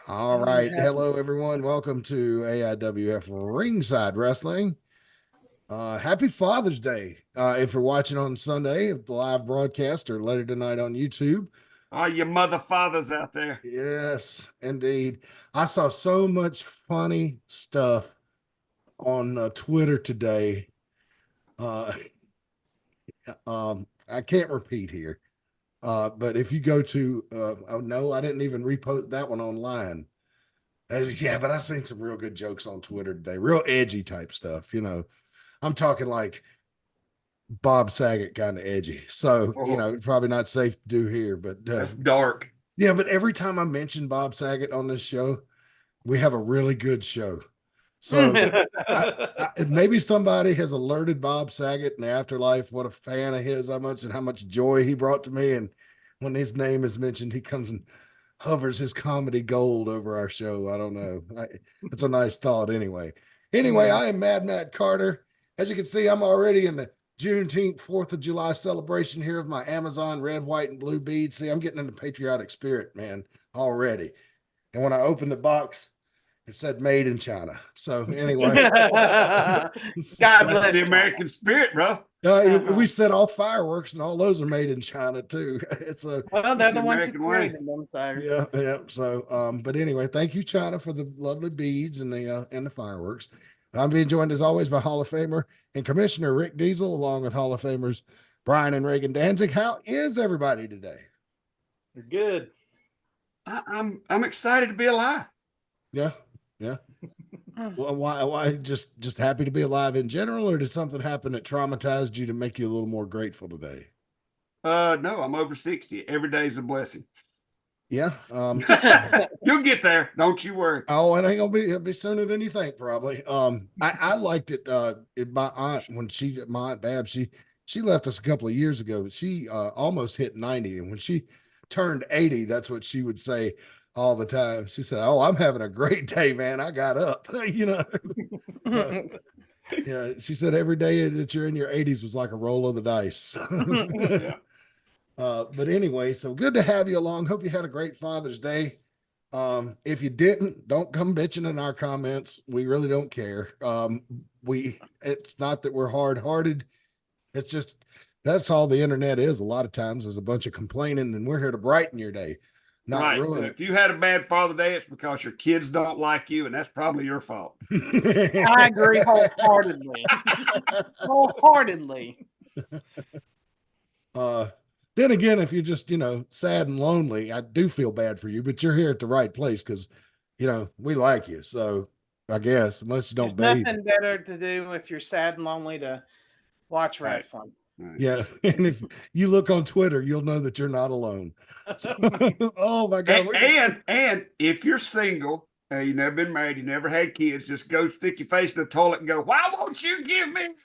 All right. Hello, everyone. Welcome to AIWF Ringside Wrestling. Happy Father's Day. If you're watching on Sunday, the live broadcast, or later tonight on YouTube. All you mother fathers out there. Yes, indeed. I saw so much funny stuff on Twitter today. Uh, I can't repeat here. But if you go to, oh no, I didn't even repost that one online. Yeah, but I seen some real good jokes on Twitter today, real edgy type stuff. I'm talking like Bob Saget kind of edgy. So, probably not safe to do here, but that's dark. Yeah, but every time I mention Bob Saget on this show, we have a really good show. So maybe somebody has alerted Bob Saget in the afterlife what a fan of his, how much joy he brought to me. And when his name is mentioned, he comes and hovers his comedy gold over our show. I don't know. It's a nice thought anyway. Anyway, I am Mad Matt Carter. As you can see, I'm already in the Juneteenth, 4th of July celebration here of my Amazon red, white, and blue beads. See, I'm getting in the patriotic spirit, man, already. And when I opened the box, it said made in China. So anyway. God bless the American spirit, bro. We said all fireworks and all those are made in China too. Well, they're the ones who created them. So yeah. So but anyway, thank you, China, for the lovely beads and the fireworks. I'm being joined as always by Hall of Famer and Commissioner Rick Diesel, along with Hall of Famers Brian and Reagan Danzig. How is everybody today? Good. I'm excited to be alive. Yeah. Well, why just happy to be alive in general, or did something happen that traumatized you to make you a little more grateful today? No, I'm over 60. Every day is a blessing. Yeah. You'll get there. Don't you worry. Oh, it ain't it'll be sooner than you think, probably. I liked it. My aunt, my Aunt Bab, she left us a couple of years ago. She almost hit 90. And when she turned 80, that's what she would say all the time. She said, "Oh, I'm having a great day, man. I got up." So, yeah, she said every day that you're in your 80s was like a roll of the dice. Yeah. But anyway, so good to have you along. Hope you had a great Father's Day. If you didn't, don't come bitching in our comments. We really don't care. It's not that we're hard-hearted. It's just that's all the internet is. A lot of times is a bunch of complaining, and we're here to brighten your day. Not ruin it. If you had a bad Father's Day, it's because your kids don't like you, and that's probably your fault. I agree wholeheartedly. Then again, if you're just, sad and lonely, I do feel bad for you, but you're here at the right place because, we like you. So I guess, unless you don't There's nothing better to do if you're sad and lonely to watch wrestling. Right. Yeah. And if you look on Twitter, you'll know that you're not alone. So, oh my God. And if you're single, you've never been married, you never had kids, just go stick your face in the toilet and go, "Why won't you give me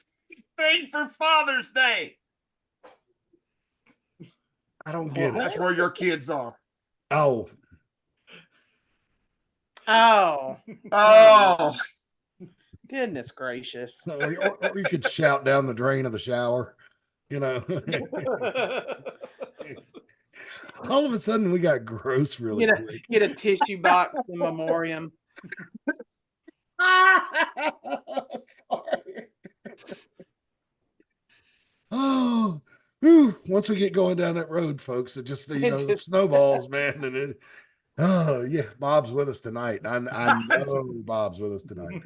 anything for Father's Day?" I don't get it. That's where your kids are. Oh. Goodness gracious. Or you could shout down the drain of the shower, All of a sudden we got gross really quick. Get a tissue box in memoriam. Oh, once we get going down that road, folks, it just it snowballs, man. And yeah, Bob's with us tonight. I know Bob's with us tonight.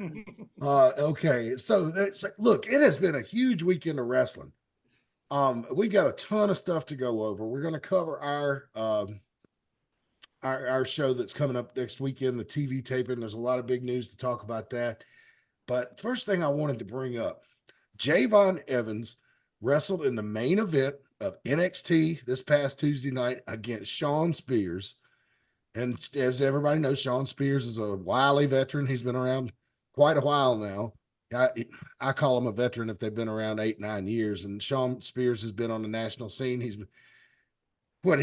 Okay, so look, it has been a huge weekend of wrestling. We've got a ton of stuff to go over. We're going to cover our show that's coming up next weekend, the TV taping. There's a lot of big news to talk about that. But first thing I wanted to bring up, Javon Evans wrestled in the main event of NXT this past Tuesday night against Shawn Spears. And as everybody knows, Shawn Spears is a wily veteran. He's been around quite a while now. I call him a veteran if they've been around 8-9 years. And Shawn Spears has been on the national scene. He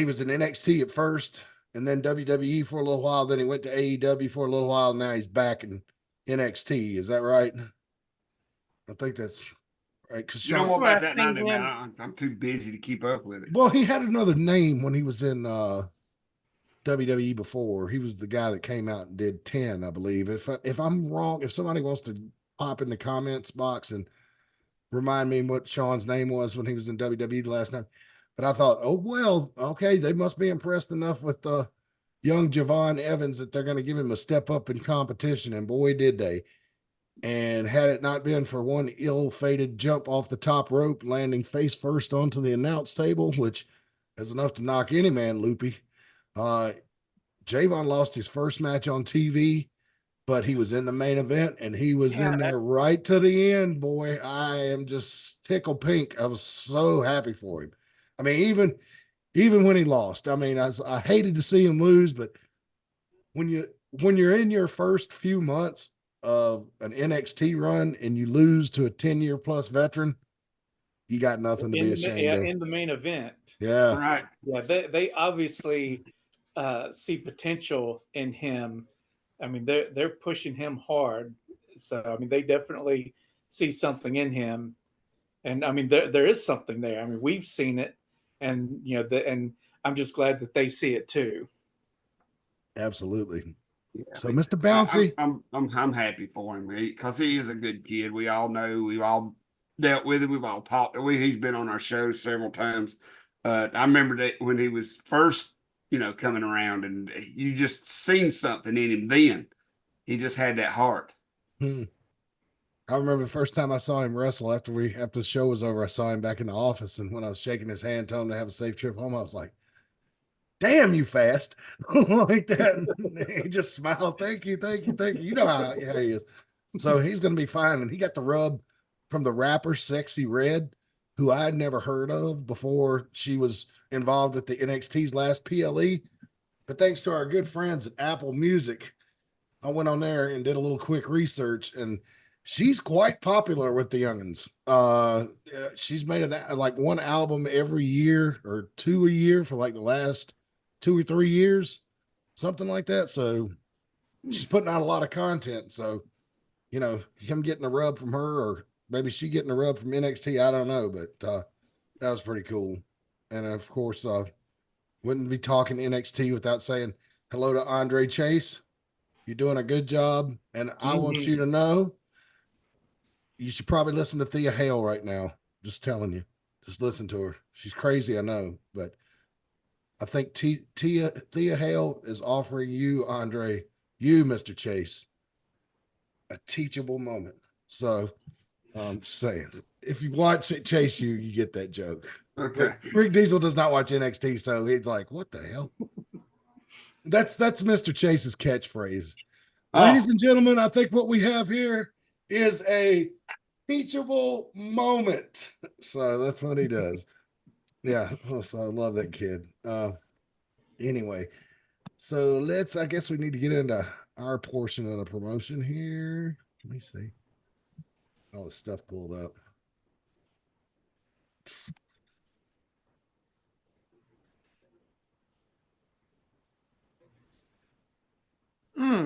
was in NXT at first, and then WWE for a little while. Then he went to AEW for a little while. And now he's back in NXT. Is that right? I think that's right. Because you know more about that than I do. I'm too busy to keep up with it. Well, he had another name when he was in WWE before. He was the guy that came out and did 10, I believe. If I'm wrong, if somebody wants to pop in the comments box and remind me what Sean's name was when he was in WWE the last time. But I thought, oh, well, okay, they must be impressed enough with the young Javon Evans that they're going to give him a step up in competition. And boy, did they. And had it not been for one ill-fated jump off the top rope, landing face first onto the announce table, which is enough to knock any man loopy, Javon lost his first match on TV, but he was in the main event and he was in there right to the end. Boy, I am just tickle pink. I was so happy for him. I mean, even when he lost, I mean, I hated to see him lose, but when you're in your first few months of an NXT run and you lose to a 10-year plus veteran, you got nothing to be ashamed of. In the main event. Yeah. Right. Yeah, they obviously see potential in him. I mean, they're pushing him hard. So I mean, they definitely see something in him. And I mean, there is something there. I mean, we've seen it, and and I'm just glad that they see it too. Absolutely. Yeah, So, Mr. Bouncy, I'm happy for him because he is a good kid. We all know, we've all dealt with him, we've all talked. He's been on our show several times. I remember that when he was first, coming around, and you just seen something in him. Then he just had that heart. I remember the first time I saw him wrestle after the show was over. I saw him back in the office, and when I was shaking his hand, telling him to have a safe trip home, I was like, damn, you fast. Like that. And he just smiled. Thank you. You know how he is. So he's going to be fine. And he got the rub from the rapper Sexy Red, who I had never heard of before she was involved with the NXT's last PLE. But thanks to our good friends at Apple Music, I went on there and did a little quick research, and she's quite popular with the youngins. She's made like one album every year or two a year for like the last 2 or 3 years, something like that. So she's putting out a lot of content. So, him getting a rub from her, or maybe she getting a rub from NXT, I don't know, but that was pretty cool. And of course, wouldn't be talking NXT without saying hello to Andre Chase. You're doing a good job. And I want you to know, you should probably listen to Thea Hale right now. Just telling you, just listen to her. She's crazy, I know, but I think Thea Hale is offering you, Andre, Mr. Chase, a teachable moment. So just saying, if you watch it, Chase, you get that joke. Okay. Rick Diesel does not watch NXT, so he's like, what the hell? That's Mr. Chase's catchphrase. Ladies and gentlemen, I think what we have here is a teachable moment. So that's what he does. Yeah. So I love that kid. Anyway, so I guess we need to get into our portion of the promotion here. Let me see. All the stuff pulled up.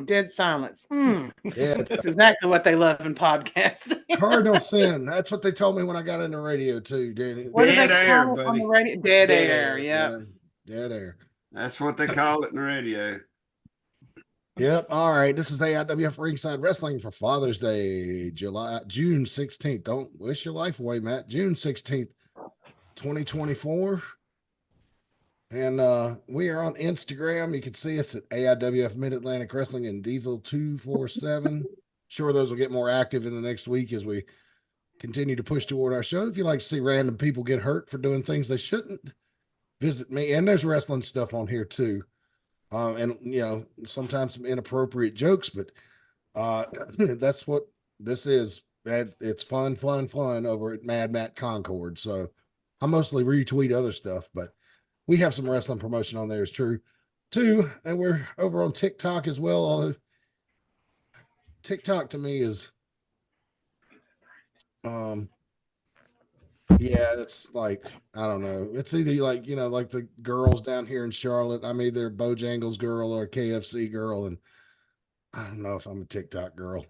Dead silence. Yeah. That's exactly what they love in podcasting. Cardinal sin. That's what they told me when I got into radio too, Danny. What do they Dead air, call it on buddy. the radio? Dead air. Yeah. Dead air. That's what they call it in the radio. Yep. All right. This is AIWF Ringside Wrestling for Father's Day, June 16th. Don't wish your life away, Matt. June 16th, 2024. And we are on Instagram. You can see us at AIWF Mid Atlantic Wrestling and Diesel 247. Sure, those will get more active in the next week as we continue to push toward our show. If you like to see random people get hurt for doing things they shouldn't, visit me. And there's wrestling stuff on here too. And sometimes some inappropriate jokes, but that's what this is. It's fun over at Mad Matt Concord. So I mostly retweet other stuff, but we have some wrestling promotion on there, is true too. And we're over on TikTok as well. Although TikTok to me is, it's like, I don't know. It's either like the girls down here in Charlotte. I'm either a Bojangles girl or a KFC girl. And I don't know if I'm a TikTok girl.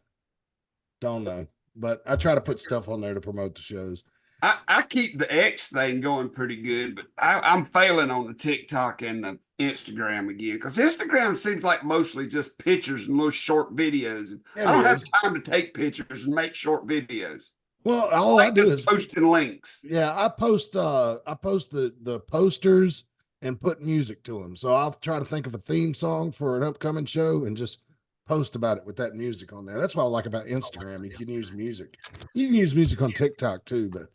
Don't know. But I try to put stuff on there to promote the shows. I keep the X thing going pretty good, but I'm failing on the TikTok and the Instagram again, because Instagram seems like mostly just pictures and little short videos. And It I don't have is. time to take pictures and make short videos. Well, all I do just is posting links. yeah, I post the posters and put music to them. So I'll try to think of a theme song for an upcoming show and just post about it with that music on there. That's what I like about Instagram. You can use music. You can use music on TikTok too, but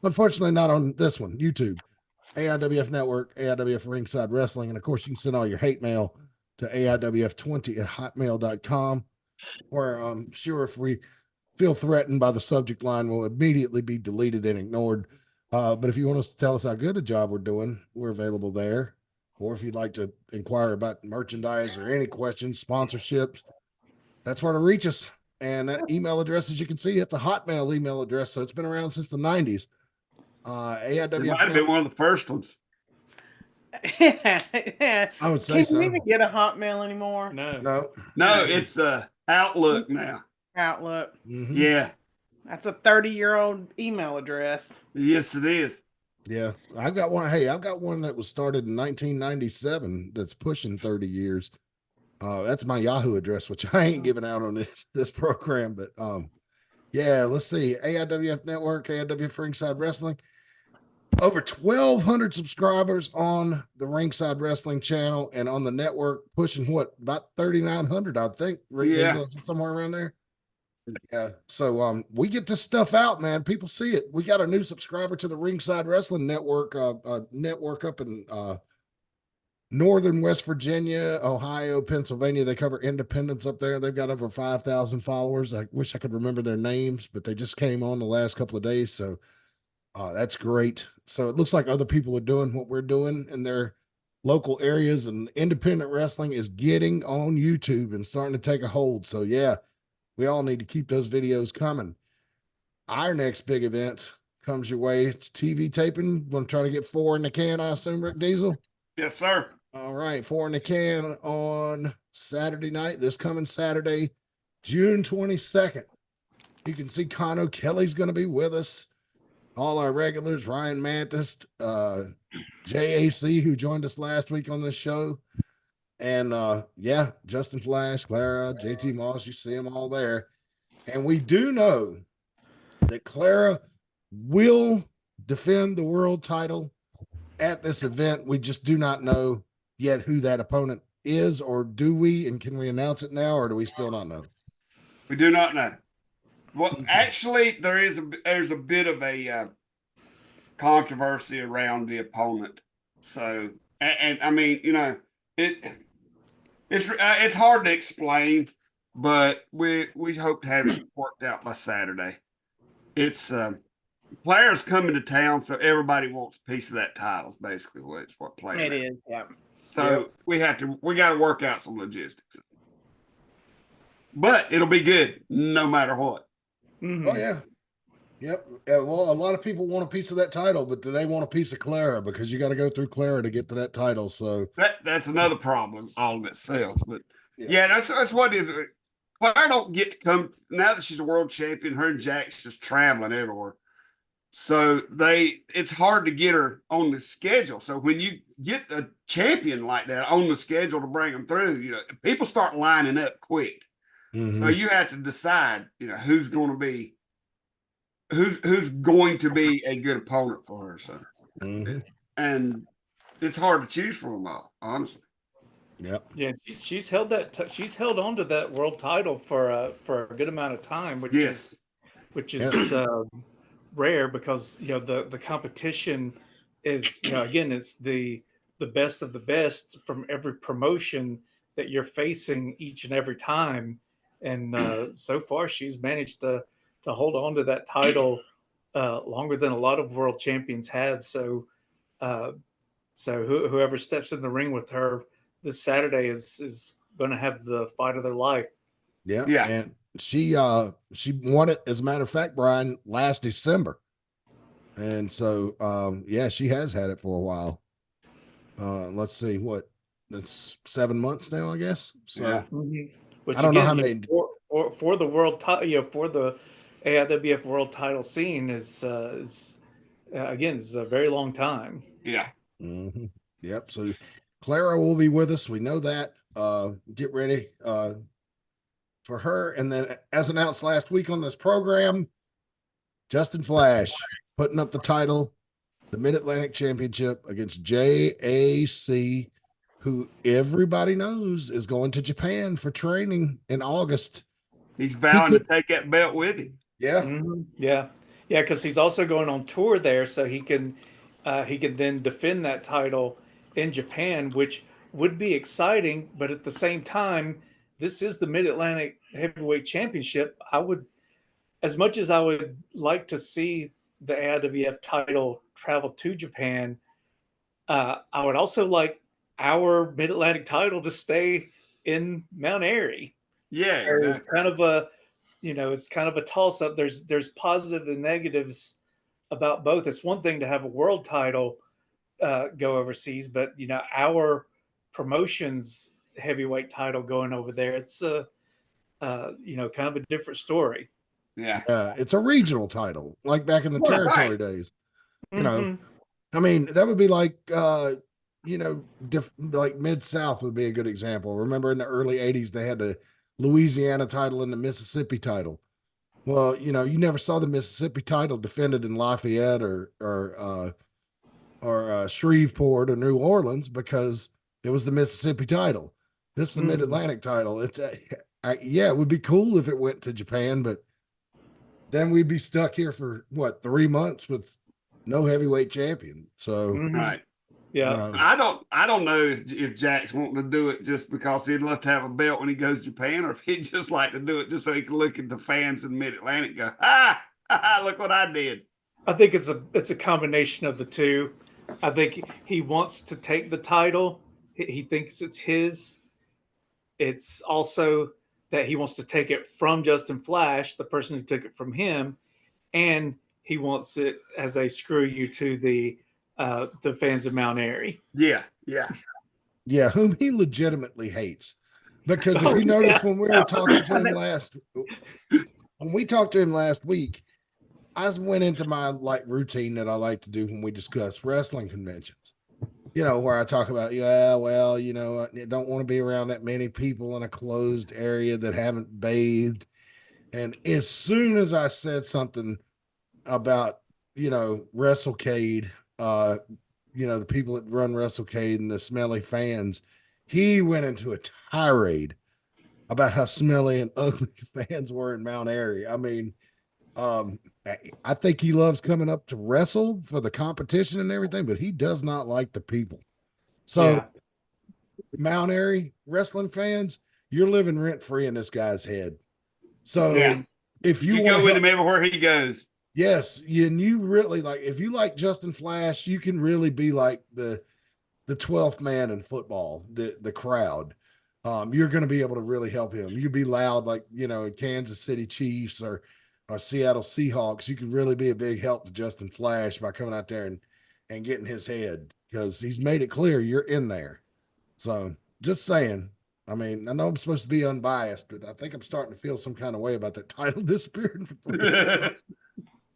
unfortunately not on this one, YouTube. AIWF Network, AIWF Ringside Wrestling, and of course you can send all your hate mail to AIWF20@hotmail.com, where I'm sure if we feel threatened by the subject line, will immediately be deleted and ignored. But if you want us to tell us how good a job we're doing, we're available there. Or if you'd like to inquire about merchandise or any questions, sponsorships, that's where to reach us. And that email address, as you can see, it's a Hotmail email address. So it's been around since the 90s. It AIWF might have been one of the first ones. I would say Can so. you even get a Hotmail anymore? No. No, it's Outlook now. Outlook. Mhm. Yeah. That's a 30-year-old email address. Yes, it is. Yeah. I've got one. Hey, I've got one that was started in 1997 that's pushing 30 years. That's my Yahoo address, which I ain't giving out on this program, but yeah, let's see. AIWF Network, AIWF Ringside Wrestling. Over 1,200 subscribers on the Ringside Wrestling channel, and on the network pushing what, about 3,900, I think. Yeah. Somewhere around there. Yeah. So we get this stuff out, man. People see it. We got a new subscriber to the Ringside Wrestling Network, network up in northern West Virginia, Ohio, Pennsylvania. They cover independents up there. They've got over 5,000 followers. I wish I could remember their names, but they just came on the last couple of days. So that's great. So it looks like other people are doing what we're doing in their local areas, and independent wrestling is getting on YouTube and starting to take a hold. So yeah, we all need to keep those videos coming. Our next big event comes your way. It's TV taping. Want to try to get 4 in the can, I assume, Rick Diesel? Yes, sir. All right, 4 in the can on Saturday night, this coming Saturday, June 22nd. You can see Conor Kelly's going to be with us. All our regulars, Ryan Mantis, JAC, who joined us last week on this show. And yeah, Justin Flash, Clara, JT Moss, you see them all there. And we do know that Clara will defend the world title at this event. We just do not know yet who that opponent is, or do we? And can we announce it now, or do we still not know? We do not know. Well, actually, there's a bit of a controversy around the opponent. So, and I mean, you know, it's hard to explain, but we hope to have it worked out by Saturday. It's Claire's coming to town, so everybody wants a piece of that title. Is basically what Claire. It is, yeah. So we got to work out some logistics, but it'll be good no matter what. Mm-hmm. Oh yeah. Yep. Yeah, well, a lot of people want a piece of that title, but do they want a piece of Clara? Because you got to go through Clara to get to that title. So that's another problem all in itself. But yeah, that's what it is. Claire don't get to come now that she's a world champion. Her and Jack's just traveling everywhere. So it's hard to get her on the schedule. So when you get a champion like that on the schedule to bring them through, you know, people start lining up quick. Mhm. So you have to decide, you know, who's going to be a good opponent for her. So, and it's hard to choose from them all, honestly. Yep. Yeah, she's held on to that world title for a good amount of time, which is rare, because you know the competition is, you know, again, it's the best of the best from every promotion that you're facing each and every time, and so far she's managed to hold on to that title longer than a lot of world champions have. So whoever steps in the ring with her this Saturday is going to have the fight of their life. Yeah. And she won it, as a matter of fact, Brian, last December. And so yeah, she has had it for a while. Let's see, that's 7 months now, I guess. So Which I don't know how many for the world title, you know, for the AIWF world title scene is again, is a very long time. Yeah. Yep. So Clara will be with us. We know that. Get ready for her. And then, as announced last week on this program, Justin Flash putting up the title, the Mid Atlantic Championship against JAC, who everybody knows is going to Japan for training in August. He's vowing to take that belt with him. Yeah. Mhm. Yeah, because he's also going on tour there, so he can then defend that title in Japan, which would be exciting. But at the same time, this is the Mid Atlantic Heavyweight Championship. As much as I would like to see the AIWF title travel to Japan, I would also like our Mid Atlantic title to stay in Mount Airy. Yeah, exactly. It's kind of a, it's kind of a toss up. There's positive and negatives about both. It's one thing to have a world title go overseas, but our promotions heavyweight title going over there, it's kind of a different story. Yeah. It's a regional title, like back in the territory days. Mhm. I mean, that would be like, like Mid-South would be a good example. Remember in the early 80s, they had the Louisiana title and the Mississippi title. Well, you never saw the Mississippi title defended in Lafayette or Shreveport or New Orleans because it was the Mississippi title. This is the Mid-Atlantic title. It's it would be cool if it went to Japan, but then we'd be stuck here for 3 months with no heavyweight champion. So Right. Yeah. I don't know if Jack's wanting to do it just because he'd love to have a belt when he goes to Japan, or if he'd just like to do it just so he can look at the fans in Mid Atlantic and go, look what I did. I think it's a combination of the two. I think he wants to take the title. He thinks it's his. It's also that he wants to take it from Justin Flash, the person who took it from him, and he wants it as a screw you to the fans of Mount Airy. Yeah. whom he legitimately hates. Because if you notice when we were talking to him last week, I went into my routine that I like to do when we discuss wrestling conventions. Where I talk about, I don't want to be around that many people in a closed area that haven't bathed. And as soon as I said something about, WrestleCade, the people that run WrestleCade and the smelly fans, he went into a tirade about how smelly and ugly fans were in Mount Airy. I mean, I think he loves coming up to wrestle for the competition and everything, but he does not like the people. So Mount Airy wrestling fans, you're living rent free in this guy's head. So if you go with him everywhere he goes. Yes, and you really if you like Justin Flash, you can really be like the 12th man in football, the crowd. You're going to be able to really help him. You be loud like, Kansas City Chiefs or Seattle Seahawks. You could really be a big help to Justin Flash by coming out there and getting his head, because he's made it clear you're in there. So just saying. I mean, I know I'm supposed to be unbiased, but I think I'm starting to feel some kind of way about that title disappearing.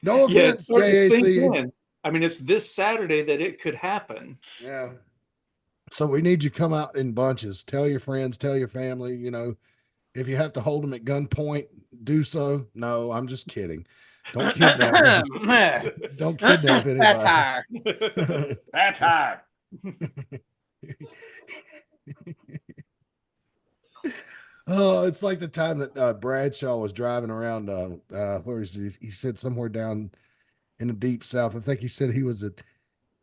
No offense, JAC. I mean, it's this Saturday that it could happen. Yeah. So we need you to come out in bunches. Tell your friends, tell your family, if you have to hold them at gunpoint, do so. No, I'm just kidding. Don't kidnap them. Don't kidnap anybody. That's high. Oh, it's like the time that Bradshaw was driving around. Where is he? He said somewhere down in the deep South. I think he said he was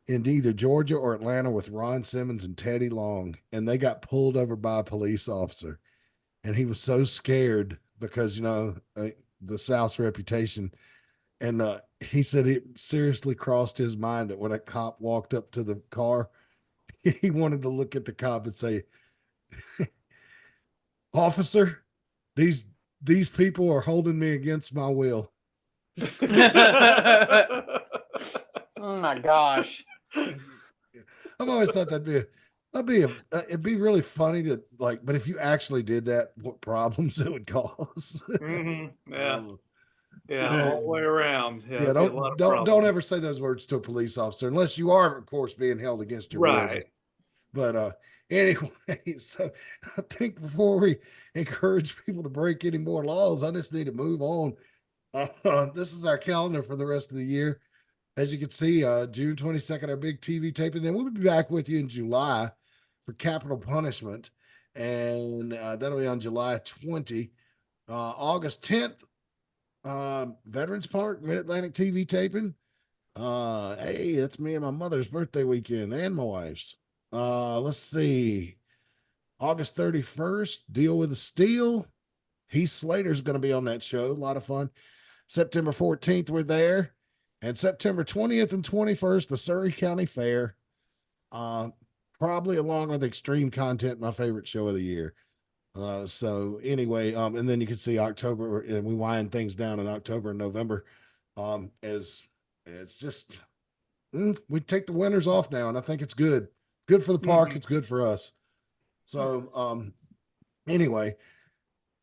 in either Georgia or Atlanta with Ron Simmons and Teddy Long, and they got pulled over by a police officer. And he was so scared because, the South's reputation. And he said it seriously crossed his mind that when a cop walked up to the car, he wanted to look at the cop and say, "Officer, these people are holding me against my will." Oh my gosh. I've always thought it'd be really funny to but if you actually did that, what problems it would cause. Yeah, all the way around. Yeah, don't ever say those words to a police officer unless you are, of course, being held against your will. Right. But anyway, so I think before we encourage people to break any more laws, I just need to move on. This is our calendar for the rest of the year. As you can see, June 22nd, our big TV taping. Then we'll be back with you in July for Capital Punishment. And that'll be on July 20. August 10th, Veterans Park, Mid Atlantic TV taping. Hey, that's me and my mother's birthday weekend and my wife's. Let's see. August 31st, Deal with the Steel. Heath Slater's going to be on that show. A lot of fun. September 14th, we're there. And September 20th and 21st, the Surry County Fair. Probably along with Extreme Content, my favorite show of the year. So anyway, and then you can see October, and we wind things down in October and November. As it's just we take the winters off now, and I think it's good. Good for the park, it's good for us. So anyway,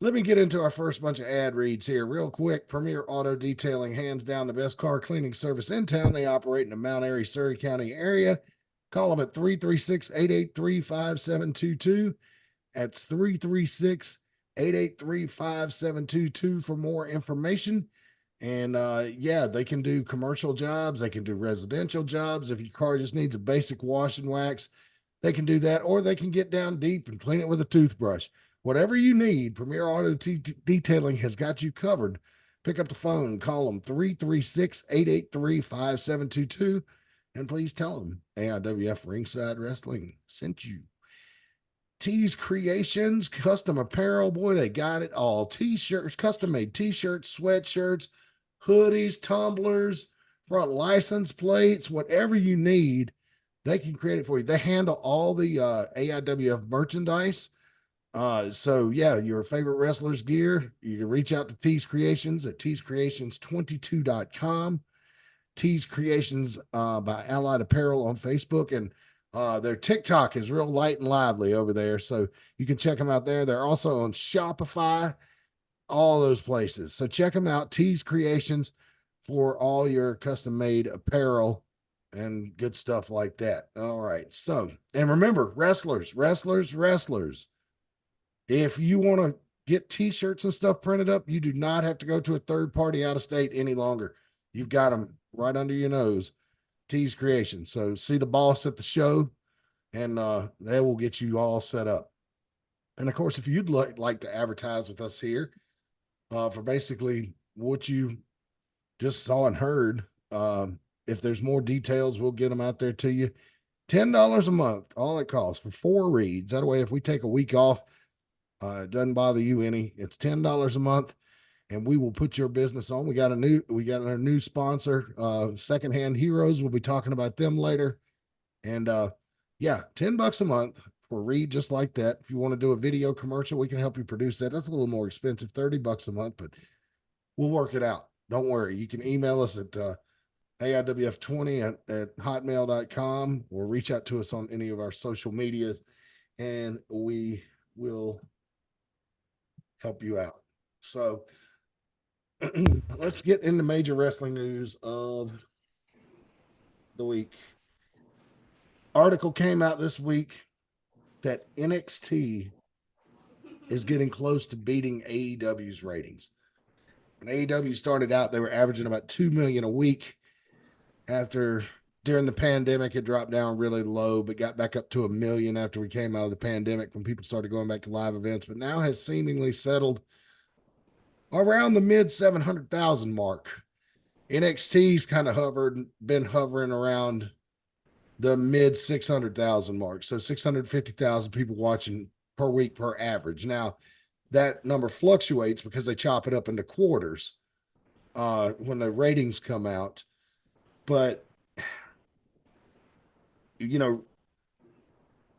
let me get into our first bunch of ad reads here real quick. Premier Auto Detailing, hands down the best car cleaning service in town. They operate in the Mount Airy, Surry County area. Call them at 336-883-5722. That's 336-883-5722 for more information. And yeah, they can do commercial jobs. They can do residential jobs. If your car just needs a basic wash and wax, they can do that, or they can get down deep and clean it with a toothbrush. Whatever you need, Premier Auto Detailing has got you covered. Pick up the phone, call them 336-883-5722, and please tell them AIWF Ringside Wrestling sent you. Tees Creations, custom apparel, boy, they got it all. T-shirts, custom-made T-shirts, sweatshirts, hoodies, tumblers, front license plates, whatever you need, they can create it for you. They handle all the AIWF merchandise. So yeah, your favorite wrestlers gear, you can reach out to Tees Creations at teescreations22.com. Tees Creations by Allied Apparel on Facebook, and their TikTok is real light and lively over there, so you can check them out there. They're also on Shopify, all those places. So check them out, Tees Creations, for all your custom made apparel and good stuff like that. All right. So, and remember, wrestlers, if you want to get T-shirts and stuff printed up, you do not have to go to a third party out of state any longer. You've got them right under your nose. Tees Creation. So see the boss at the show, and they will get you all set up. And of course, if you'd like to advertise with us here for basically what you just saw and heard, if there's more details, we'll get them out there to you. $10 a month, all it costs for 4 reads. That way, if we take a week off, it doesn't bother you any. It's $10 a month, and we will put your business on. We got our new sponsor, Secondhand Heroes. We'll be talking about them later. And yeah, $10 a month for a read just like that. If you want to do a video commercial, we can help you produce that. That's a little more expensive, $30 a month, but we'll work it out. Don't worry. You can email us at AIWF20 at hotmail.com, or reach out to us on any of our social medias, and we will help you out. So let's get into major wrestling news of the week. Article came out this week that NXT is getting close to beating AEW's ratings. When AEW started out, they were averaging about 2 million a week. During the pandemic, it dropped down really low, but got back up to 1 million after we came out of the pandemic, when people started going back to live events, but now has seemingly settled around the mid 700,000 mark. NXT's kind of been hovering around the mid 600,000 mark. So 650,000 people watching per week per average. Now that number fluctuates because they chop it up into quarters when the ratings come out. But, you know,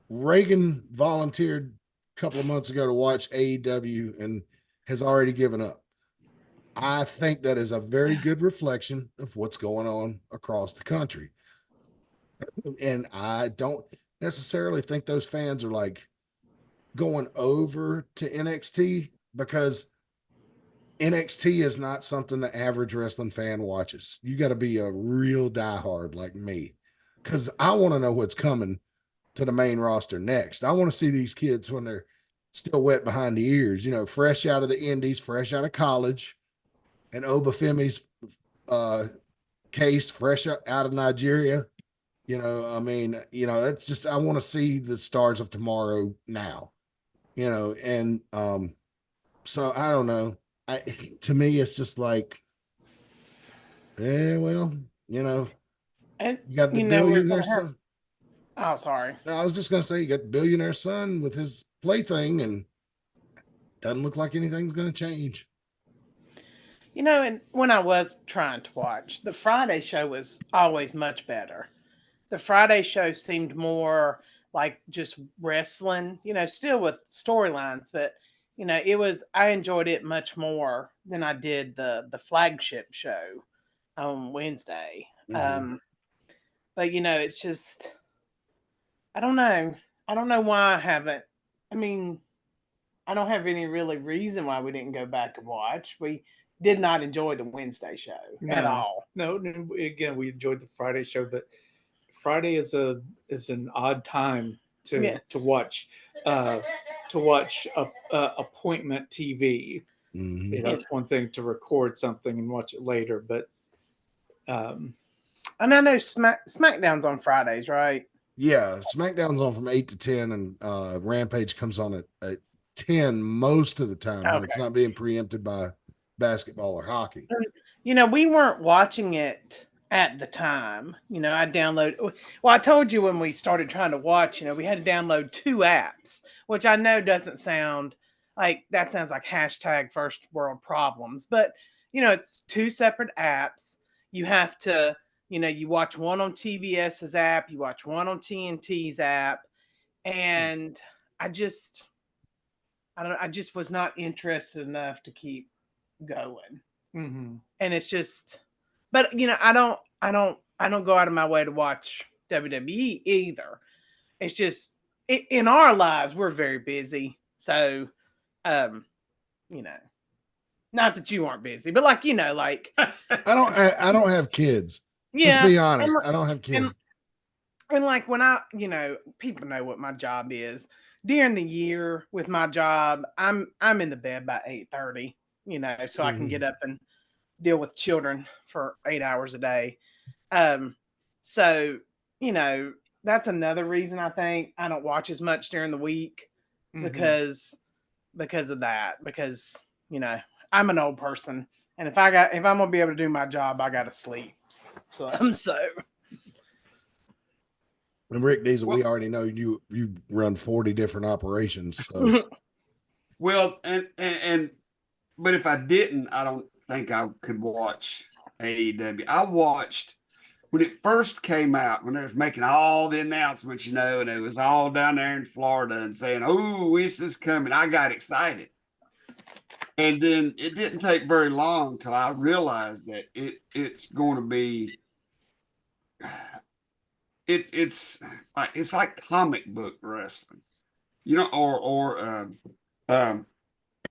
Reagan volunteered a couple of months ago to watch AEW and has already given up. I think that is a very good reflection of what's going on across the country. And I don't necessarily think those fans are like going over to NXT, because NXT is not something the average wrestling fan watches. You got to be a real diehard like me, because I want to know what's coming to the main roster next. I want to see these kids when they're still wet behind the ears, fresh out of the indies, fresh out of college, and Obafemi's case fresh out of Nigeria. That's just, I want to see the stars of tomorrow now, and so I don't know. To me, it's just like, well, And you got the we're gonna billionaire have- son. Oh, sorry. No, I was just gonna say you got the billionaire son with his plaything, and doesn't look like anything's gonna change. And when I was trying to watch, the Friday show was always much better. The Friday show seemed more like just wrestling, still with storylines, but I enjoyed it much more than I did the flagship show on Wednesday. Mhm. But it's just, I don't know. I don't know why I haven't. I mean, I don't have any really reason why we didn't go back and watch. We did not enjoy the Wednesday show at all. No, again, we enjoyed the Friday show, but Friday is an odd time to watch appointment TV. Mhm. That's one thing to record something and watch it later, but And I know SmackDown's on Fridays, right? Yeah, SmackDown's on from 8 to 10, and Rampage comes on at 10 most of the time when it's Okay. not being preempted by basketball or hockey. We weren't watching it at the time. I downloaded. Well, I told you when we started trying to watch, we had to download 2 apps, which I know doesn't sound like that. Sounds like hashtag first world problems, but it's 2 separate apps. You have to, you watch one on TBS's app, you watch one on TNT's app, and I just was not interested enough to keep going. mhm. And it's just, but I don't go out of my way to watch WWE either. It's just in our lives we're very busy, so not that you aren't busy, but like I don't have kids. yeah. Let's be honest. and- I don't have kids. And like when I, people know what my job is. During the year with my job, I'm in the bed by 8:30, so I can Mhm. get up and deal with children for 8 hours a day. So, that's another reason I think I don't watch as much during the week Mhm. because of that. Because, I'm an old person, and if I'm gonna be able to do my job, I gotta sleep. So And Rick Diesel, we Well- already know you run 40 different operations. So Well, but if I didn't, I don't think I could watch AEW. I watched when it first came out, when they was making all the announcements, and it was all down there in Florida and saying, "Oh, this is coming." I got excited. And then it didn't take very long till I realized that it's going to be it's like comic book wrestling, or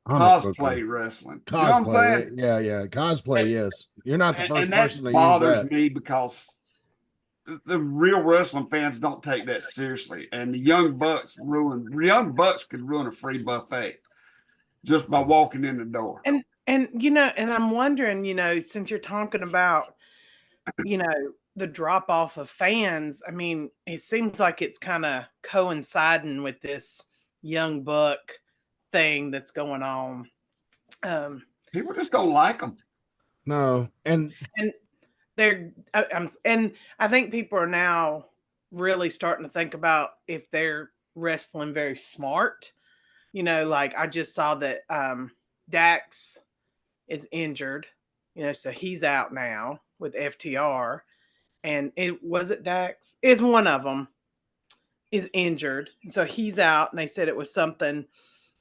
cosplay wrestling. You know what I'm cosplay. saying? Yeah. Cosplay, And- yes. You're not the And first that person to use bothers that. me because the real wrestling fans don't take that seriously, and the young bucks could ruin a free buffet just by walking in the door. and I'm wondering, since you're talking about, the drop off of fans, I mean, it seems like it's kind of coinciding with this young buck thing that's going on. People just don't like them. No. And and I think people are now really starting to think about if they're wrestling very smart. Like I just saw that Dax is injured, so he's out now with FTR. And it Dax? Is one of them is injured. So he's out, and they said it was something,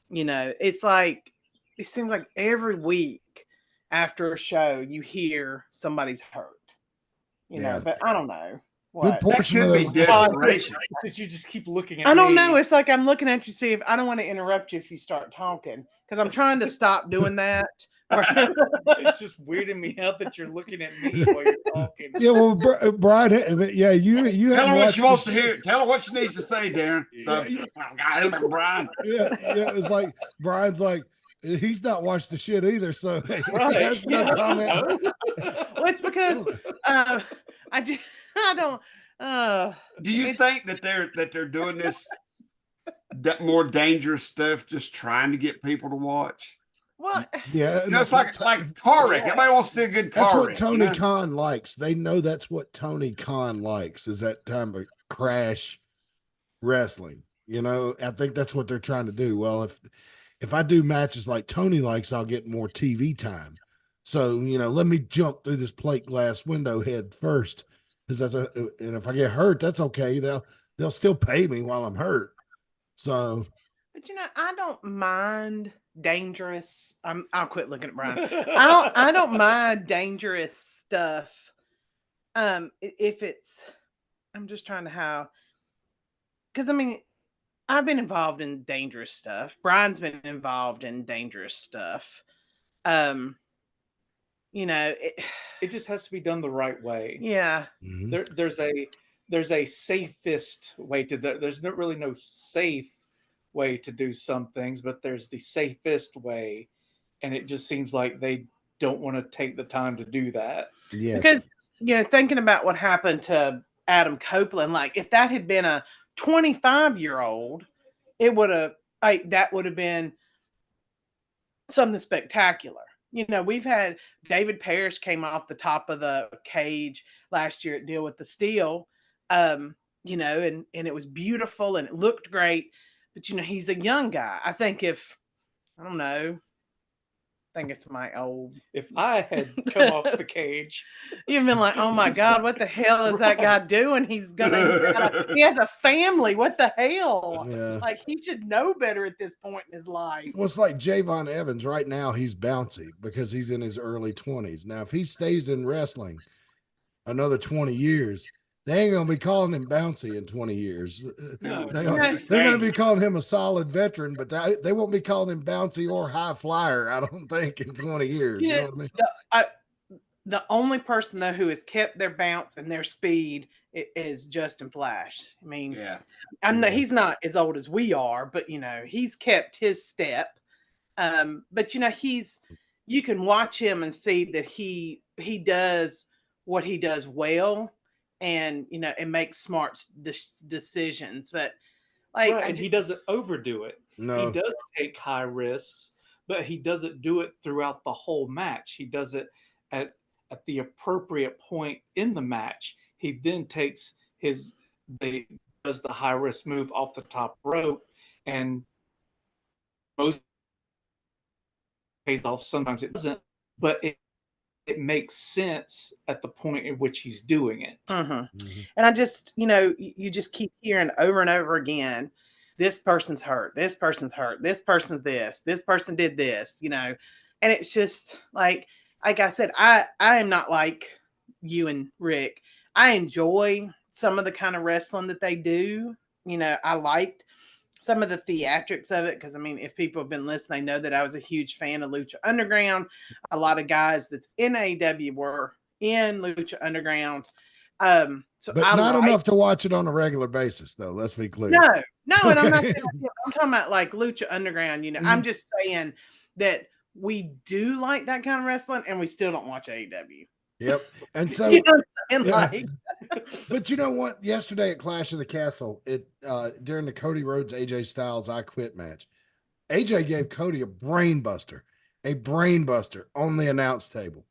it's like it seems like every week after a show you hear somebody's hurt. Yeah. But I don't know. good What? portion That of could be them. desperation. Since you just keep looking at I don't me. know. It's like I'm looking at you, see if I don't want to interrupt you if you start talking because I'm trying to stop doing that It's just weirding me out that you're looking at me while you're talking. Yeah, well, Brian, you Tell haven't her what watched she the wants to show. hear. Tell her what she needs to say, Darren. Brian. Yeah, it's like Brian's like he's not watched the shit either, so Right. that's no comment. Well, it's because I don't. Do you think that they're doing this more dangerous stuff, just trying to get people to watch? Well, Yeah, You know, it's like car wreck. Everybody wants to see a good car that's what wreck. Tony you know? Khan likes. They know that's what Tony Khan likes is that time of crash wrestling. You know, I think that's what they're trying to do. Well, if I do matches like Tony likes, I'll get more TV time. So, you know, let me jump through this plate glass window head first. Because and if I get hurt, that's okay. They'll still pay me while I'm hurt. So, but you know, I don't mind dangerous. I'll quit looking at Brian. I don't mind dangerous stuff. If it's, I'm just trying to how, because I mean, I've been involved in dangerous stuff. Brian's been involved in dangerous stuff. You know, It just has to be done the right way. yeah. There's a safest way to do. There's really no safe way to do some things, but there's the safest way, and it just seems like they don't want to take the time to do that. yes. Because, you know, thinking about what happened to Adam Copeland, like if that had been a 25-year-old, it would have, like, that would have been something spectacular. You know, we've had David Parrish came off the top of the cage last year at Deal with the Steel, you know, and it was beautiful and it looked great. But, you know, he's a young guy. I think I don't know, I think it's my old. If I had come off the cage, You've been like, oh my God, what the hell is that guy doing? He has a family. What the hell? Yeah. Like, he should know better at this point in his life. Well, it's like Javon Evans right now. He's bouncy because he's in his early 20s. Now, if he stays in wrestling another 20 years, they ain't gonna be calling him bouncy in 20 years. No. They're gonna be calling him a solid veteran, but they won't be calling him bouncy or high flyer. I don't think in 20 years. You know what I mean? The only person though who has kept their bounce and their speed is Justin Flash. I mean, Yeah. He's not as old as we are, but you know, he's kept his step. But you know, you can watch him and see that he does what he does well, and you know, and makes smart decisions. But like, right, and he doesn't overdo it. No. He does take high risks, but he doesn't do it throughout the whole match. He does it at the appropriate point in the match. He then takes does the high risk move off the top rope, and most pays off. Sometimes it doesn't, but it makes sense at the point at which he's doing it. Mm-hmm. And I just, you know, you just keep hearing over and over again, this person's hurt, this person's hurt, this person's this person did this, you know, and it's just like I said, I am not like you and Rick. I enjoy some of the kind of wrestling that they do. You know, I liked some of the theatrics of it because, I mean, if people have been listening, they know that I was a huge fan of Lucha Underground. A lot of guys that's in AEW were in Lucha Underground. So but not enough to watch it on a regular basis, though. Let's be clear. No, and I'm not saying, I'm talking about like Lucha Underground. You know, I'm just saying that we do like that kind of wrestling, and we still don't watch AEW. Yep. And so, you know what I'm saying? Like, but you know what? Yesterday at Clash of the Castle, during the Cody Rhodes AJ Styles I Quit match, AJ gave Cody a brain buster on the announce table.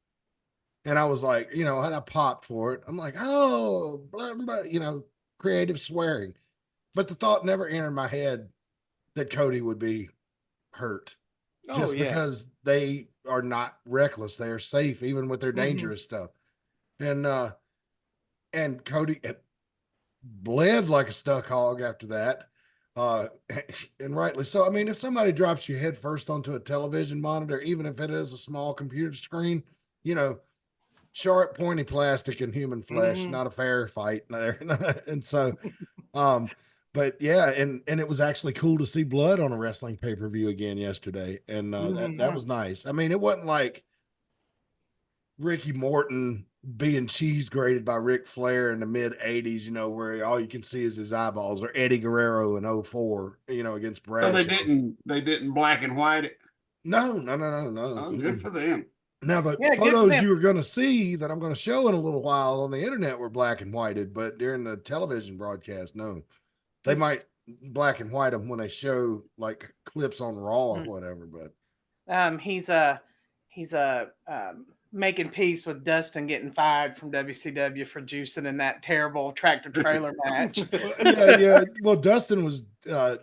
And I was like, you know, and I popped for it. I'm like, oh, blah, blah, you know, creative swearing. But the thought never entered my head that Cody would be hurt. Just because they are not reckless. They are safe, even with their dangerous stuff. And Cody bled like a stuck hog after that. And rightly so. I mean, if somebody drops you head first onto a television monitor, even if it is a small computer screen, you know, sharp, pointy plastic and human flesh, not a fair fight there. And so, but yeah, and it was actually cool to see blood on a wrestling pay-per-view again yesterday. And that was nice. I mean, it wasn't like Ricky Morton being cheese grated by Ric Flair in the mid 80s, you know, where all you can see is his eyeballs, or Eddie Guerrero in 04, you know, against So Bradshaw. they didn't black and white it. No. Oh, good for them. Now, the Yeah, good for photos them. you were going to see that I'm going to show in a little while on the internet were black and whited, but during the television broadcast, no. They might black and white them when they show like clips on Raw or whatever, but he's making peace with Dustin getting fired from WCW for juicing in that terrible tractor trailer match. yeah. Well, Dustin was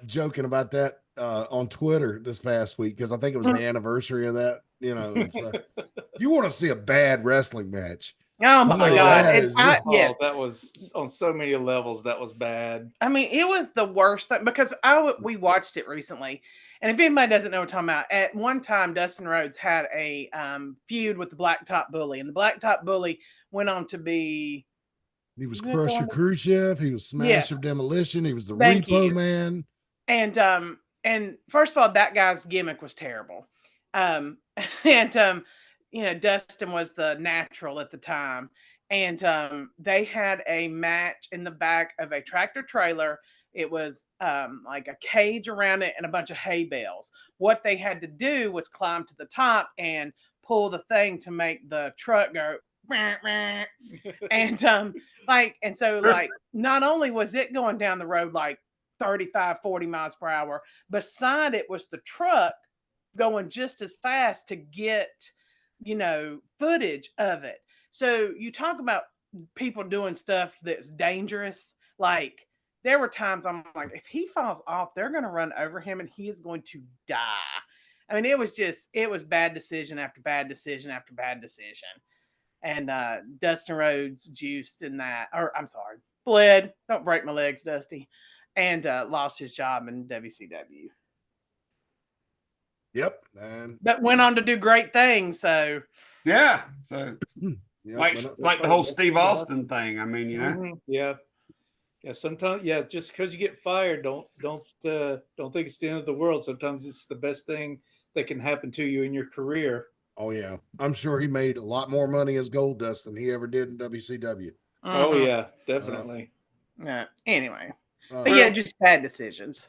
joking about that on Twitter this past week because I think it was the anniversary of that. You know, and so you want to see a bad wrestling match. Oh my God. Yes. That was on so many levels. That was bad. I mean, it was the worst thing because we watched it recently. And if anybody doesn't know what I'm talking about, at one time, Dustin Rhodes had a feud with the Blacktop Bully. And the Blacktop Bully went on to be... He was Crusher Khrushchev. He was Smasher Demolition. He was the Thank Repo you. Man. And first of all, that guy's gimmick was terrible. You know, Dustin was the natural at the time. And they had a match in the back of a tractor trailer. It was like a cage around it and a bunch of hay bales. What they had to do was climb to the top and pull the thing to make the truck go. And so not only was it going down the road like 35, 40 miles per hour, beside it was the truck going just as fast to get, you know, footage of it. So you talk about people doing stuff that's dangerous. Like there were times I'm like, if he falls off, they're going to run over him and he is going to die. I mean, it was bad decision after bad decision after bad decision. And Dustin Rhodes juiced in that, or I'm sorry, bled. Don't break my legs, Dusty. And lost his job in WCW. Yep. But went on to do great things. So yeah. So yep, like the whole Steve Austin thing. I mean, you know. Mm-hmm. Yeah. Sometimes, just because you get fired, don't think it's the end of the world. Sometimes it's the best thing that can happen to you in your career. Oh yeah, I'm sure he made a lot more money as Goldust than he ever did in WCW. Oh yeah, definitely. Anyway. But yeah, just bad decisions.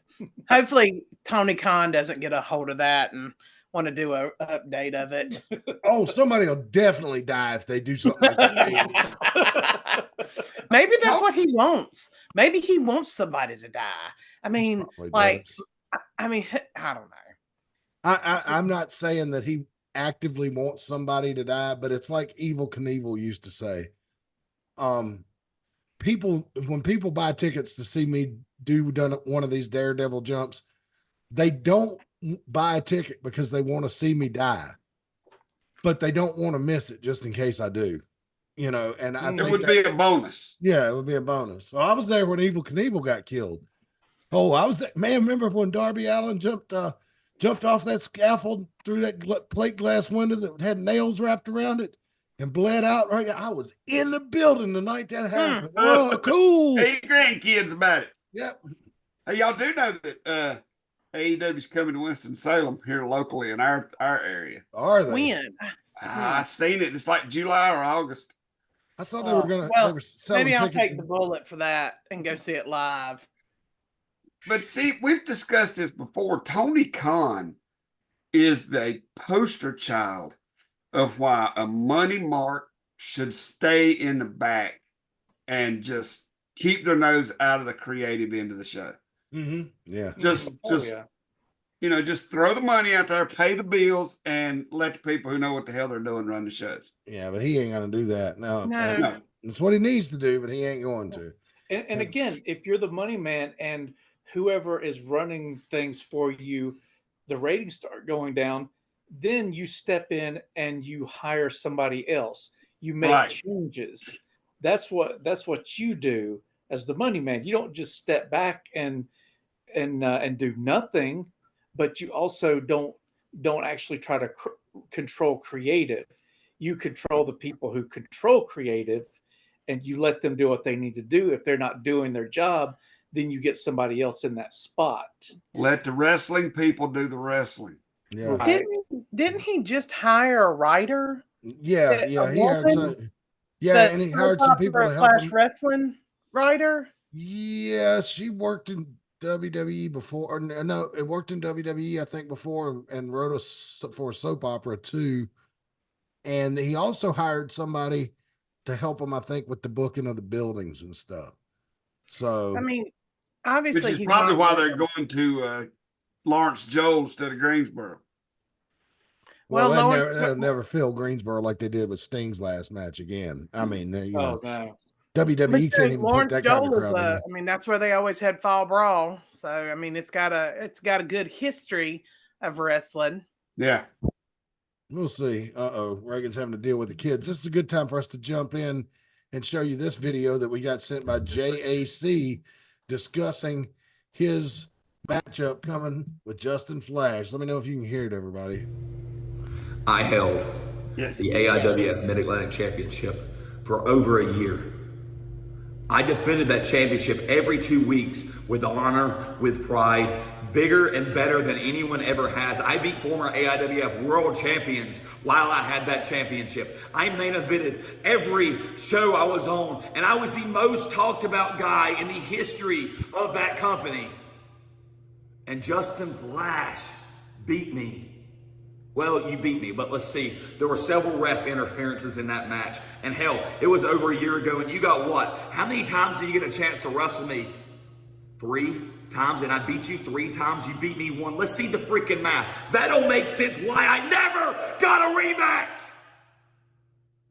Hopefully Tony Khan doesn't get a hold of that and want to do an update of it. Oh, somebody will definitely die if they do something like that. Maybe that's what he wants. Maybe he wants somebody to die. I mean, I don't know. I'm not saying that he actively wants somebody to die, but it's like Evel Knievel used to say. When people buy tickets to see me do one of these daredevil jumps, they don't buy a ticket because they want to see me die, but they don't want to miss it just in case I do, you know. And I think it would be a bonus. Yeah, it would be a bonus. Well, I was there when Evel Knievel got killed. Oh, I was there. Man, remember when Darby Allin jumped off that scaffold through that plate glass window that had nails wrapped around it? And bled out right. I was in the building the night that happened. Oh, cool. Hey, grandkids about it. Yep. Hey, y'all do know that AEW's coming to Winston-Salem here locally in our area. Are they? When? I seen it. It's like July or August. I saw they were gonna. Well, they were selling maybe I'll tickets take the bullet for that and go see it live. But see, we've discussed this before. Tony Khan is the poster child of why a money mark should stay in the back and just keep their nose out of the creative end of the show. Mm-hmm. Yeah. Just you know, just throw the money out there, pay the bills, and let the people who know what the hell they're doing run the shows. Yeah, but he ain't gonna do that. No. No. It's what he needs to do, but he ain't going to. And again, if you're the money man and whoever is running things for you, the ratings start going down, then you step in and you hire somebody else. You make changes. That's what you do as the money man. You don't just step back and do nothing, but you also don't actually try to control creative. You control the people who control creative, and you let them do what they need to do. If they're not doing their job, then you get somebody else in that spot. Let the wrestling people do the wrestling. Yeah. Right. Didn't he just hire a writer? Yeah. A Yeah. He hired woman? some. Yeah. The And he soap hired some people opera to help / him. wrestling writer. Yeah. She worked in WWE before. Or no, it worked in WWE, I think, before and wrote for a soap opera too. And he also hired somebody to help him, I think, with the booking of the buildings and stuff. So, I mean, Which obviously, is he's probably not why they're welcome. going to Lawrence Joel instead of Greensboro. well, Well, Lawrence, they'll never fill Greensboro like they did with Sting's last match again. I mean, you know, No. but WWE can't even put Lawrence that kind of Joel is crowd in there. I mean, that's where they always had Fall Brawl. So I mean, it's got a good history of wrestling. Yeah. We'll see. Reagan's having to deal with the kids. This is a good time for us to jump in and show you this video that we got sent by JAC discussing his matchup coming with Justin Flash. Let me know if you can hear it, everybody. I held Yes. the AIWF Mid Atlantic Championship for over a year. I defended that championship every 2 weeks with honor, with pride, bigger and better than anyone ever has. I beat former AIWF world champions while I had that championship. I main evented every show I was on, and I was the most talked about guy in the history of that company. And Justin Flash beat me. Well, you beat me, but let's see. There were several ref interferences in that match. And hell, it was over a year ago, and you got what? How many times did you get a chance to wrestle me? 3 times, and I beat you 3 times. You beat me 1. Let's see the freaking math. That don't make sense why I never got a rematch.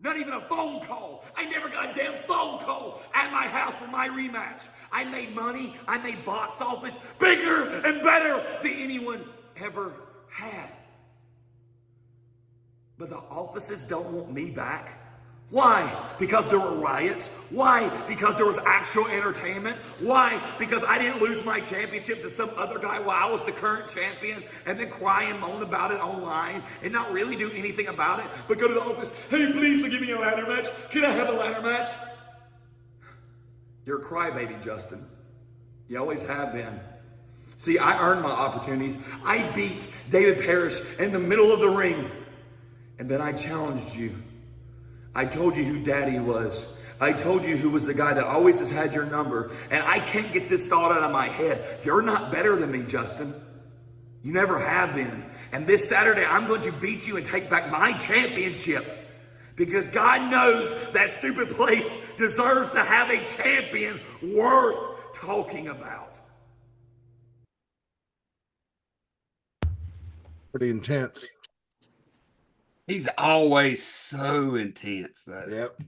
Not even a phone call. I never got a damn phone call at my house for my rematch. I made money. I made box office bigger and better than anyone ever had. But the offices don't want me back. Why? Because there were riots? Why? Because there was actual entertainment? Why? Because I didn't lose my championship to some other guy while I was the current champion and then cry and moan about it online and not really do anything about it, but go to the office, hey, please give me a ladder match. Can I have a ladder match? You're a crybaby, Justin. You always have been. See, I earned my opportunities. I beat David Parrish in the middle of the ring. And then I challenged you. I told you who Daddy was. I told you who was the guy that always has had your number. And I can't get this thought out of my head. You're not better than me, Justin. You never have been. And this Saturday, I'm going to beat you and take back my championship. Because God knows that stupid place deserves to have a champion worth talking about. Pretty intense. He's always so intense, though. Yep.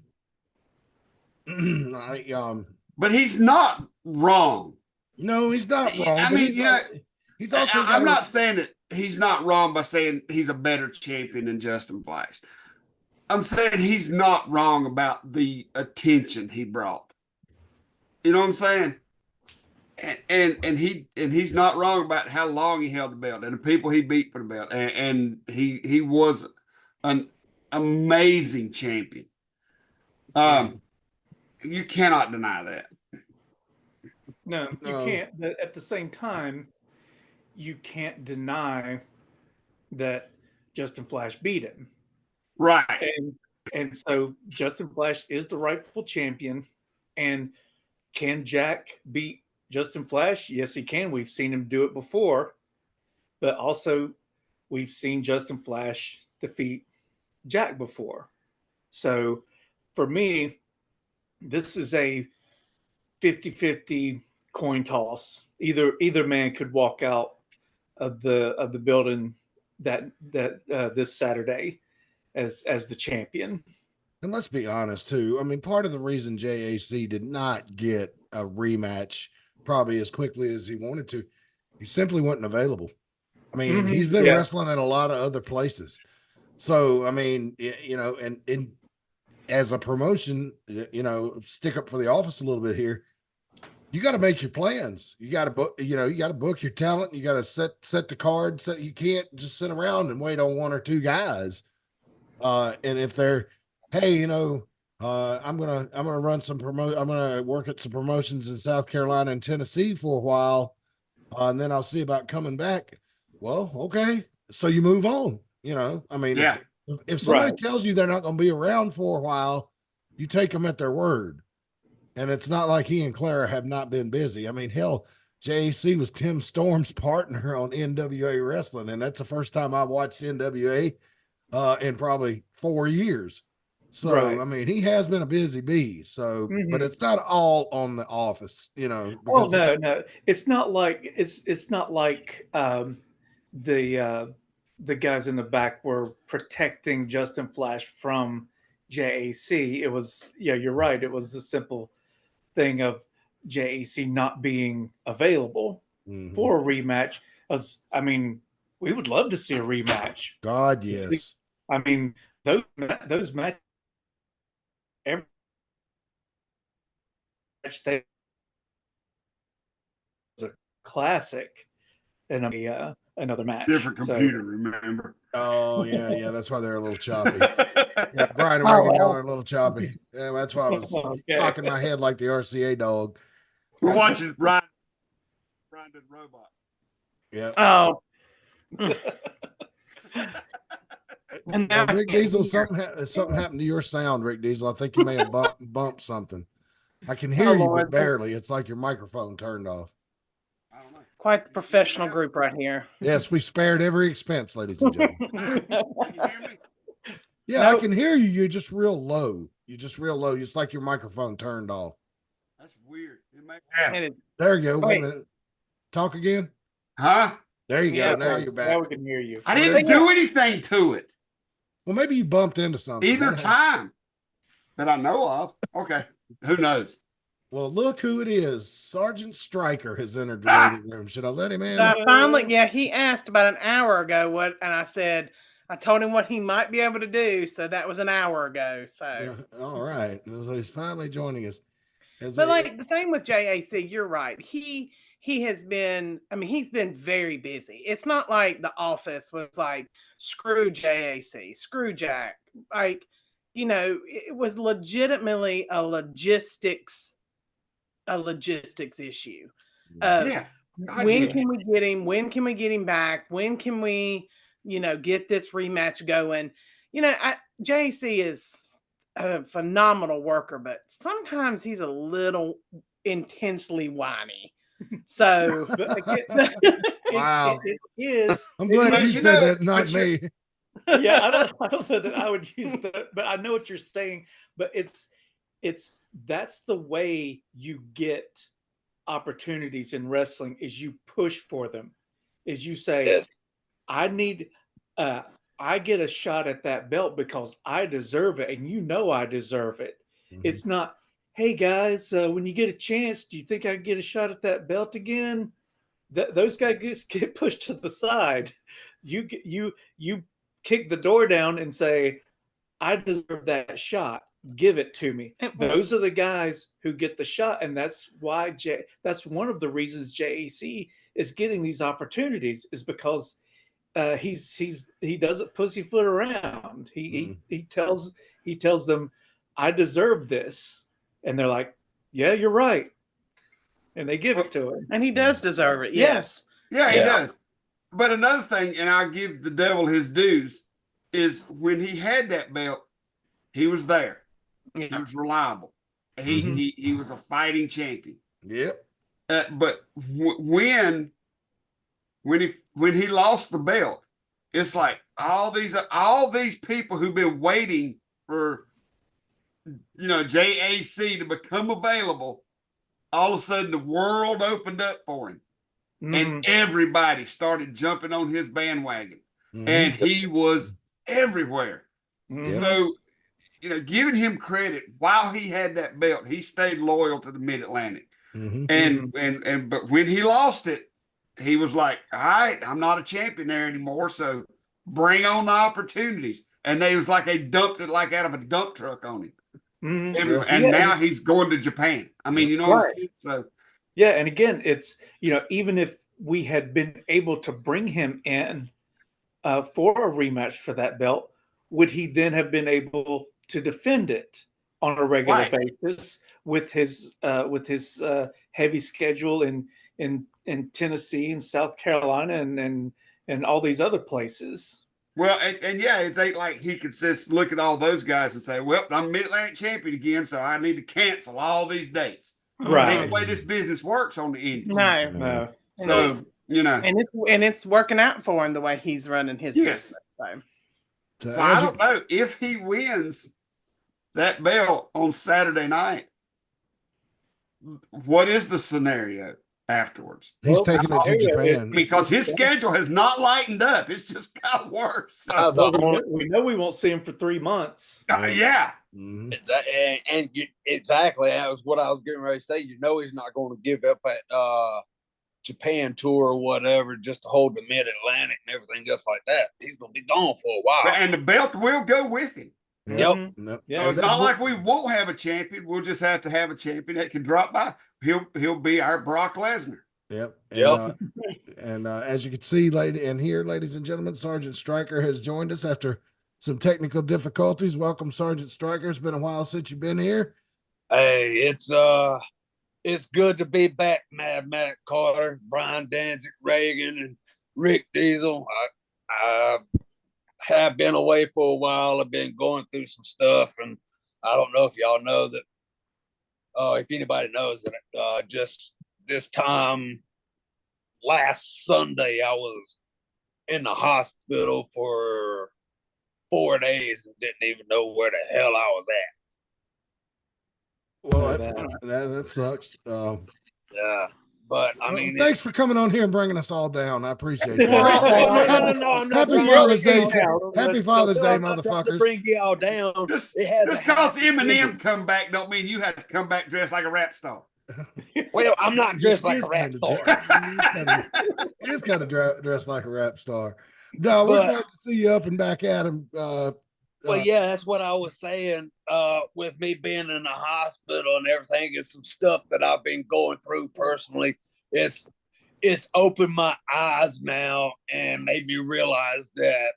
But he's not wrong. No, he's not wrong. I but mean, he's, you know, he's also. I'm not saying that he's not wrong by saying he's a better champion than Justin Flash. I'm saying he's not wrong about the attention he brought. You know what I'm saying? And he's not wrong about how long he held the belt and the people he beat for the belt. And he was an amazing champion. You cannot deny that. No, you can't. But at the same time, you can't deny that Justin Flash beat him. Right. And so Justin Flash is the rightful champion. And can Jack beat Justin Flash? Yes, he can. We've seen him do it before. But also, we've seen Justin Flash defeat Jack before. So for me, this is a 50-50 coin toss. Either man could walk out of the building that this Saturday as the champion. And let's be honest too. I mean, part of the reason JAC did not get a rematch probably as quickly as he wanted to, he simply wasn't available. I mean, he's been wrestling at a lot of other places. So, I mean, you know, and as a promotion, you know, stick up for the office a little bit here. You got to make your plans. You got to book, you know, you got to book your talent. You got to set the card. So you can't just sit around and wait on 1 or 2 guys. And if they're, hey, you know, I'm gonna run some I'm gonna work at some promotions in South Carolina and Tennessee for a while, and then I'll see about coming back. Well, okay, so you move on. I mean, Yeah. if somebody Right. tells you they're not going to be around for a while, you take them at their word. And it's not like he and Clara have not been busy. I mean, hell, JAC was Tim Storm's partner on NWA Wrestling, and that's the first time I watched NWA in probably 4 years. So, Right. I mean, he has been a busy bee. So, but Mhm. it's not all on the office, Oh because no, it's not like the guys in the back were protecting Justin Flash from JAC. It was, yeah, you're right. It was a simple thing of JAC not being available Mhm. for a rematch. I mean, we would love to see a rematch. God, You see, yes. I mean, those matches, every match they was a classic and another match. Different So, computer, remember? Oh, yeah. That's why they're a little choppy. Yeah, Brian and Oh, Reagan, y'all well. are a little choppy. Yeah, that's why I was okay. cocking my head like the RCA dog. We're watching Ryan the robot. Yeah. Oh. And now I Rick can't Diesel, hear. something happened to your sound, Rick Diesel. I think you may have bumped something. I can Oh, hear you, Lord. but barely. It's like your microphone turned off. I don't know. Quite the professional group right here. Yes, we spared every expense, ladies and gentlemen. Can you hear me? Yeah, I Nope. can hear you. You're just real low. You're just real low. It's like your microphone turned off. That's weird. It makes And it- There you go. Wait a Wait. minute. Talk again. Huh? There you Yeah, go. Now Okay, you're now back. we can hear you. I Well, didn't yeah. do anything to it Well, maybe you bumped into something. either time that I know of. Okay. Who knows? Well, look who it is. Sergeant Stryker has entered the Ah! waiting room. Should I let him in? So I finally, yeah, he asked about an hour ago and I said, I told him what he might be able to do. So that was an hour ago. So, Yeah. All right. So he's finally joining us. but like the thing with JAC, you're right. He has been, I mean, he's been very busy. It's not like the office was like, screw JAC, screw Jack. Like, it was legitimately a logistics issue of Yeah. God, when yeah. can we get him? When can we get him back? When can we, get this rematch going? JC is a phenomenal worker, but sometimes he's a little intensely whiny. So But again, Wow. it is. I'm it glad But you is- you said know, that, not but you- me. yeah, I don't know that I would use that, but I know what you're saying. But that's the way you get opportunities in wrestling is you push for them. Is you say, Yes. I need I get a shot at that belt because I deserve it, and I deserve it. Mhm. It's not, hey guys, when you get a chance, do you think I can get a shot at that belt again? Those guys get pushed to the side. You kick the door down and say, I deserve that shot. Give it to me. Those are the guys who get the shot, and that's why that's one of the reasons JAC is getting these opportunities is because he doesn't pussyfoot around. He tells them, I deserve this, and they're like, yeah, you're right, and they give it to him. and he does deserve it. Yeah. Yes. Yeah, he Yeah. does. But another thing, and I'll give the devil his dues, is when he had that belt, he was there. He Yeah. was reliable. He was a fighting champion. Yep. But when he lost the belt, it's like all these people who've been waiting for JAC to become available. All of a sudden, the world opened up for him. And everybody started jumping on his bandwagon, and he was everywhere. So, giving him credit while he had that belt, he stayed loyal to the Mid Atlantic. But when he lost it, he was like, "All right, I'm not a champion there anymore. So bring on the opportunities." And they was like they dumped it like out of a dump truck on him. And now he's going to Japan. I mean, what I'm saying? So. Yeah, and again, it's even if we had been able to bring him in for a rematch for that belt, would he then have been able to defend it? on a regular Right. basis with his heavy schedule in Tennessee and South Carolina and all these other places. Well, and yeah, it ain't like he could just look at all those guys and say, "Well, I'm Mid Atlantic champion again, so I need to cancel all these dates." Right. That ain't the way this business works on the indies. No. No. So And it's working out for him the way he's running his Yes. business. So I don't know if he wins that belt on Saturday night. What is the scenario afterwards? He's taking it to Japan. Because his schedule has not lightened up. It's just got worse. So, We know we won't see him for 3 months. yeah. Mhm. Exactly. That was what I was getting ready to say. You know, he's not going to give up at Japan tour or whatever just to hold the Mid Atlantic and everything else like that. He's going to be gone for a while. And the belt will go with him. Yep. Yeah. So it's not like we won't have a champion. We'll just have to have a champion that can drop by. He'll be our Brock Lesnar. Yep. Yep. And as you can see, ladies and gentlemen, Sergeant Stryker has joined us after some technical difficulties. Welcome, Sergeant Stryker. It's been a while since you've been here. Hey, it's good to be back, Mad Matt Carter, Brian Danzig, Reagan, and Rick Diesel. I have been away for a while. I've been going through some stuff, and I don't know if y'all know that. If anybody knows that, just this time last Sunday, I was in the hospital for 4 days and didn't even know where the hell I was at. Well, that sucks. Yeah, but I mean, thanks for coming on here and bringing us all down. I appreciate No, that. no, I'm not Happy trying to Father's bring Day. y'all down. Happy Father's Day, I'm not trying to motherfuckers. bring y'all down. Just It had to because happen. Eminem come back don't mean you have to come back dressed like a rap star. Well, I'm not dressed like a rap star. He is kind of dressed like a rap star. No, we're glad to see you up and back at him. Well, yeah, that's what I was saying. With me being in the hospital and everything, and some stuff that I've been going through personally, it's opened my eyes now and made me realize that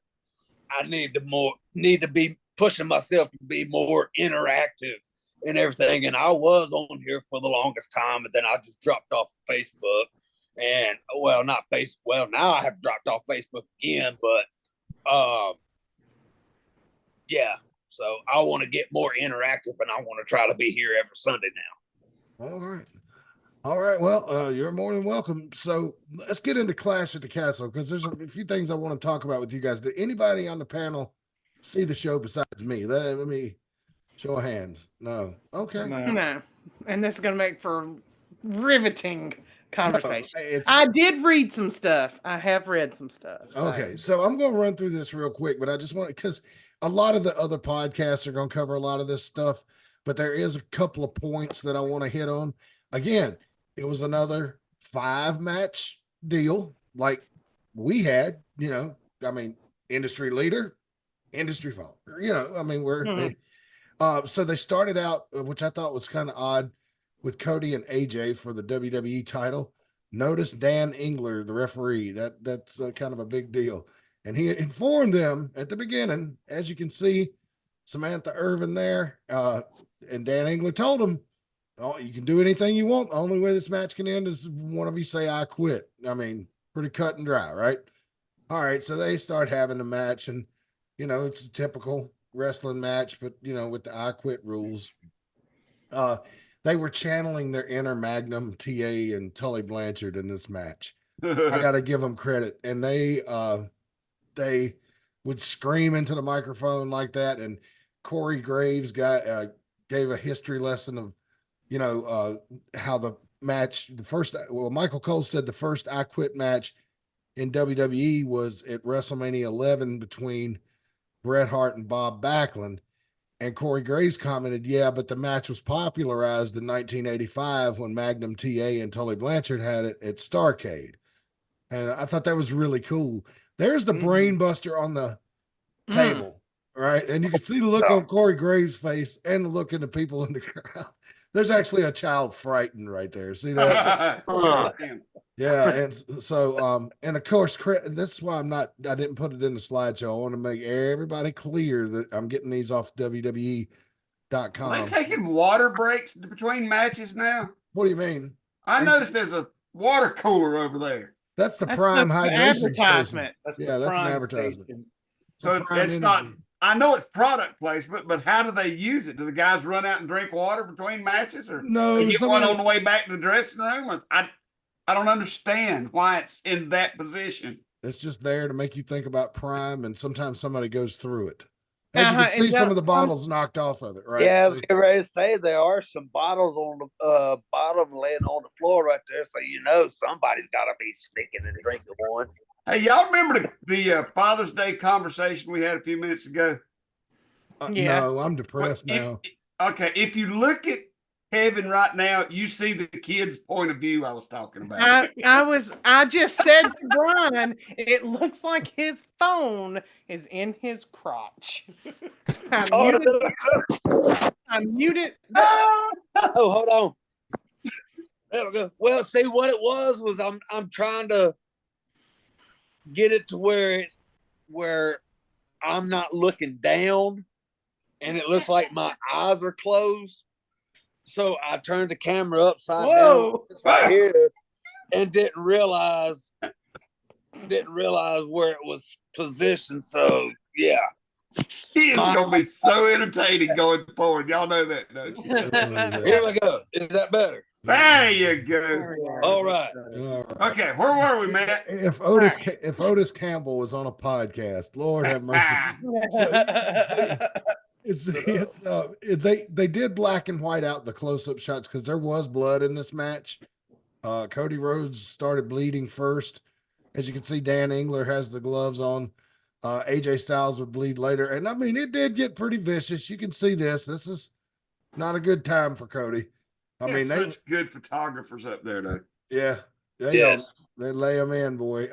I need to be pushing myself to be more interactive and everything. And I was on here for the longest time, and then I just dropped off Facebook. And not Facebook. Well, now I have dropped off Facebook again, but yeah. So I want to get more interactive, and I want to try to be here every Sunday now. All right. Well, you're more than welcome. So let's get into Clash at the Castle, because there's a few things I want to talk about with you guys. Did anybody on the panel see the show besides me? Let me show of hands. No. Okay. No. And this is going to make for riveting conversation. No, I did read some stuff. I have read some stuff. So. Okay. So I'm going to run through this real quick, but I just want, because a lot of the other podcasts are going to cover a lot of this stuff, but there is a couple of points that I want to hit on. Again, it was another 5-match deal like we had, industry leader, industry fault. So they started out, which I thought was kind of odd, with Cody and AJ for the WWE title. Notice Dan Engler, the referee, that's kind of a big deal. And he informed them at the beginning, as you can see, Samantha Irvin there, and Dan Engler told him, "Oh, you can do anything you want. The only way this match can end is one of you say, 'I quit.'" I mean, pretty cut and dry, right? All right. So they start having the match, and, it's a typical wrestling match, but, with the "I quit" rules. They were channeling their inner Magnum TA and Tully Blanchard in this match. I got to give them credit. And they would scream into the microphone like that. And Corey Graves gave a history lesson of, how the match, Michael Cole said the first "I Quit" match in WWE was at WrestleMania 11 between Bret Hart and Bob Backlund. And Corey Graves commented, "Yeah, but the match was popularized in 1985 when Magnum TA and Tully Blanchard had it at Starrcade." And I thought that was really cool. There's the brain buster on the table, right? And you can see the look on Corey Graves' face and the look in the people in the crowd. There's actually a child frightened right there. See that? Yeah. And so, and of course, this is why I didn't put it in the slideshow. I want to make everybody clear that I'm getting these off WWE.com Are they taking water breaks between matches now? What do you mean? I noticed there's a water cooler over there. That's the That's Prime the hydration station. advertisement. That's Yeah, the that's an Prime advertisement. station. So Prime it's not. Energy. I know it's product placement, but how do they use it? Do the guys run out and drink water between matches, or No, they get one somebody- on the way back to the dressing room? I don't understand why it's in that position. It's just there to make you think about Prime, and sometimes somebody goes through it. As you Uh-huh, can see, and some of the bottles knocked off of it, right? Yeah, I See? was getting ready to say there are some bottles on the bottom laying on the floor right there, so you know somebody's got to be sneaking and drinking one. Hey, y'all remember the Father's Day conversation we had a few minutes ago? Yeah. No, I'm depressed If- now. Okay, if you look at Kevin right now, you see the kid's point of view I was talking about. I just said to Brian, it looks like his phone is in his crotch. I muted. Oh, hold on. There we go. Well, see what it was I'm trying to get it to where I'm not looking down, and it looks like my eyes are closed. So I turned the camera upside down right here, and didn't realize where it was positioned. So yeah, It's gonna be so entertaining going forward. Y'all know that, don't you? here we go. Is that better? There you go. All right. All right. Okay, where were we, Matt? If Otis Campbell was on a podcast, Lord have mercy. They did black and white out the close-up shots because there was blood in this match. Cody Rhodes started bleeding first. As you can see, Dan Engler has the gloves on. AJ Styles would bleed later. And I mean, it did get pretty vicious. You can see this. This is not a good time for Cody. I mean, they such good photographers up there, though. yeah. They lay him in, boy.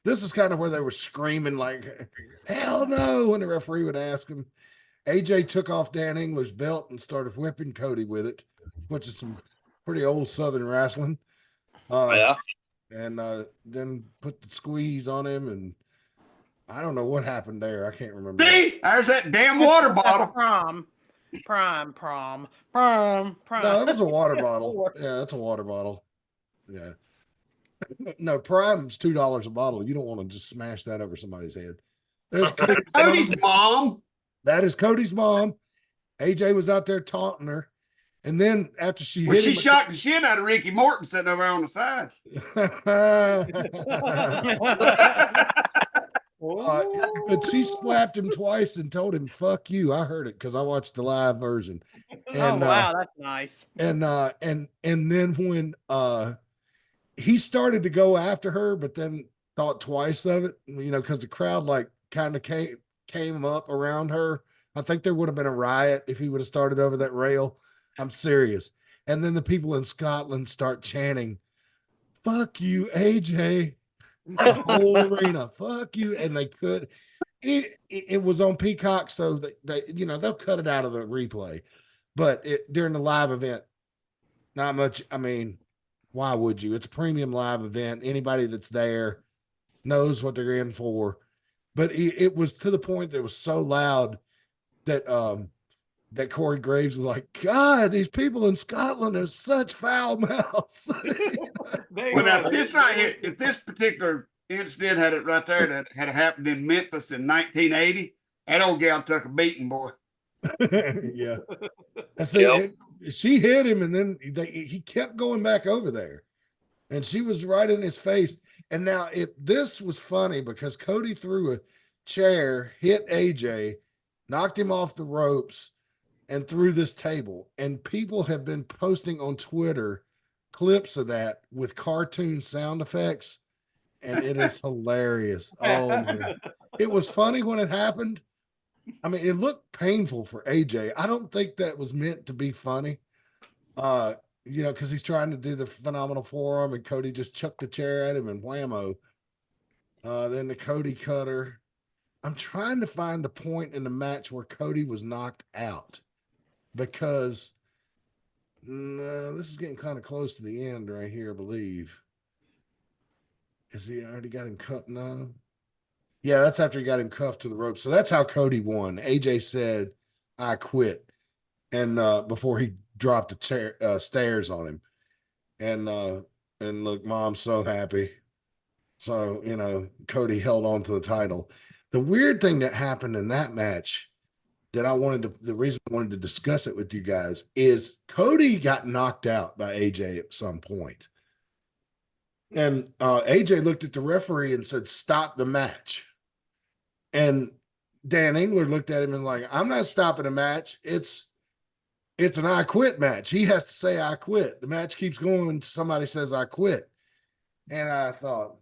This is kind of where they were screaming like, hell no, when the referee would ask him. AJ took off Dan Engler's belt and started whipping Cody with it, which is some pretty old Southern wrestling. Yeah. And then put the squeeze on him, and I don't know what happened there. I can't remember. See, there's that damn water bottle. Prom. No, that was a water bottle. Yeah, that's a water bottle. Yeah. No, Prime's $2 a bottle. You don't want to just smash that over somebody's head. There's Cody's mom. That is Cody's mom. AJ was out there taunting her. And then after she Well, hit she him, shocked the shit out of Ricky Morton sitting over on the side. But she slapped him twice and told him, fuck you. I heard it because I watched the live version. And, oh wow, that's nice. And then when he started to go after her, but then thought twice of it, you know, because the crowd like kind of came up around her. I think there would have been a riot if he would have started over that rail. I'm serious. And then the people in Scotland start chanting, fuck you, AJ. The whole arena, fuck you. And they could, it was on Peacock, so they you know, they'll cut it out of the replay. But during the live event, not much. I mean, why would you? It's a premium live event. Anybody that's there knows what they're in for. But it was to the point that it was so loud that that Corey Graves was like, God, these people in Scotland are such foul mouths. Well, now, if this right here, if this particular incident had it right there that had happened in Memphis in 1980, that old gal took a beating, boy. Yeah. I see, she hit him, and then he kept going back over there, and she was right in his face. And now this was funny because Cody threw a chair, hit AJ, knocked him off the ropes, and threw this table. And people have been posting on Twitter clips of that with cartoon sound effects, and it is hilarious. Oh man. It was funny when it happened. I mean, it looked painful for AJ. I don't think that was meant to be funny. You know, because he's trying to do the phenomenal forearm, and Cody just chucked a chair at him and whammo. Then the Cody cutter. I'm trying to find the point in the match where Cody was knocked out, because this is getting kind of close to the end right here, I believe. Is he already got him cut now? Yeah, that's after he got him cuffed to the rope. So that's how Cody won. AJ said, I quit. And before he dropped the stairs on him. And look, Mom's so happy. So, Cody held on to the title. The weird thing that happened in that match that the reason I wanted to discuss it with you guys is Cody got knocked out by AJ at some point. And AJ looked at the referee and said, "Stop the match." And Dan Engler looked at him and like, "I'm not stopping a match. It's an I quit match. He has to say I quit. The match keeps going until somebody says I quit." And I thought,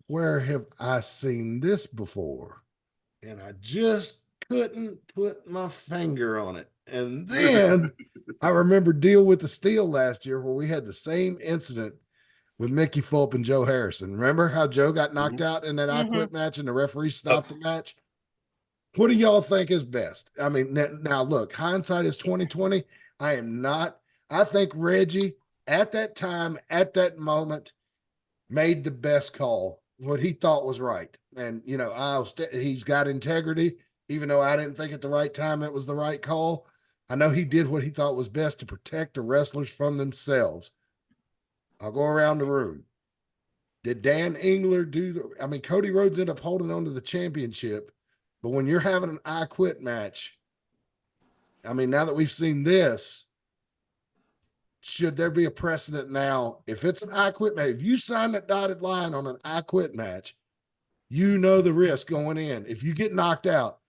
where have I seen this before? And I just couldn't put my finger on it. And then I remember Deal with the Steel last year where we had the same incident with Mickey Fulp and Joe Harrison. Remember how Joe got knocked out in that I quit match and the referee stopped the match? What do y'all think is best? I mean, now look, hindsight is 2020. I think Reggie at that time, at that moment, made the best call, what he thought was right. And, he's got integrity, even though I didn't think at the right time it was the right call. I know he did what he thought was best to protect the wrestlers from themselves. I'll go around the room. Did Dan Engler Cody Rhodes ended up holding on to the championship, but when you're having an I quit match, now that we've seen this, should there be a precedent now? If it's an I quit match, if you sign that dotted line on an I quit match, the risk going in. If you get knocked out,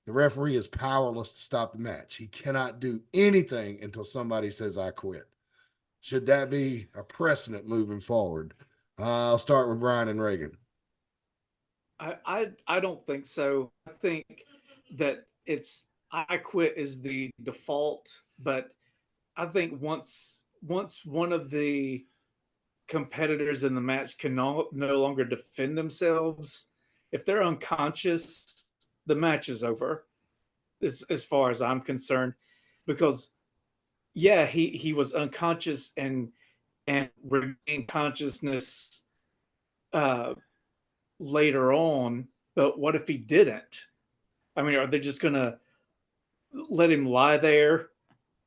the referee is powerless to stop the match. He cannot do anything until somebody says I quit. Should that be a precedent moving forward? I'll start with Brian and Reagan. I don't think so. I think that it's I quit is the default, but I think once one of the competitors in the match can no longer defend themselves, if they're unconscious, the match is over, as far as I'm concerned, because he was unconscious and regained consciousness later on, but what if he didn't? Are they just gonna let him lie there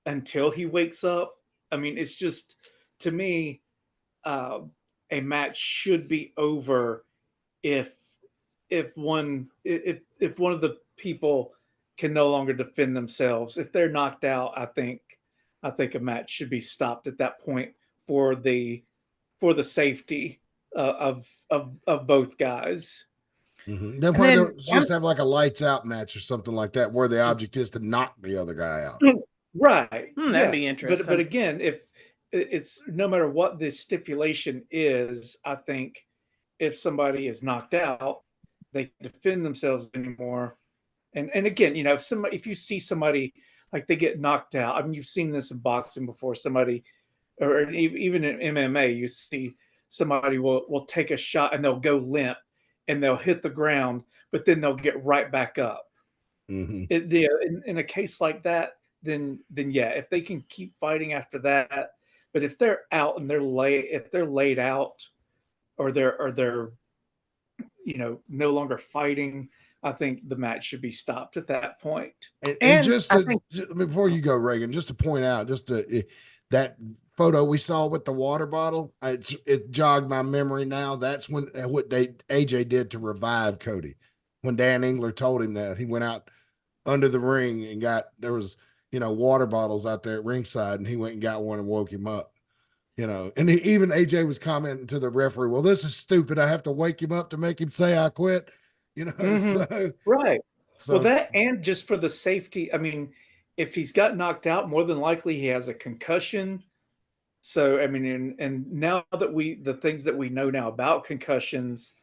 until he wakes up? It's just, to me, a match should be over if one of the people can no longer defend themselves. If they're knocked out, I think a match should be stopped at that point for the safety of both guys. Mm-hmm. They probably don't just have like a lights out match or something like that where the object is to knock the other guy out. Right. That'd be interesting. But again, if it's no matter what the stipulation is, I think if somebody is knocked out, they can defend themselves anymore. And again, if you see somebody like they get knocked out, you've seen this in boxing before, somebody, or even in MMA, you see somebody will take a shot and they'll go limp and they'll hit the ground, but then they'll get right back up. Mm-hmm. In a case like that, then yeah, if they can keep fighting after that, but if they're out and they're laid out, or they're no longer fighting, I think the match should be stopped at that point. And just before you go, Reagan, just to point out, that photo we saw with the water bottle, it jogged my memory now. That's what AJ did to revive Cody. When Dan Engler told him that, he went out under the ring and there was water bottles out there at ringside, and he went and got one and woke him up. And even AJ was commenting to the referee, "Well, this is stupid. I have to wake him up to make him say I quit." So, right. So, well, that, and just for the safety, if he's got knocked out, more than likely he has a concussion. So, and now that the things that we know now about concussions,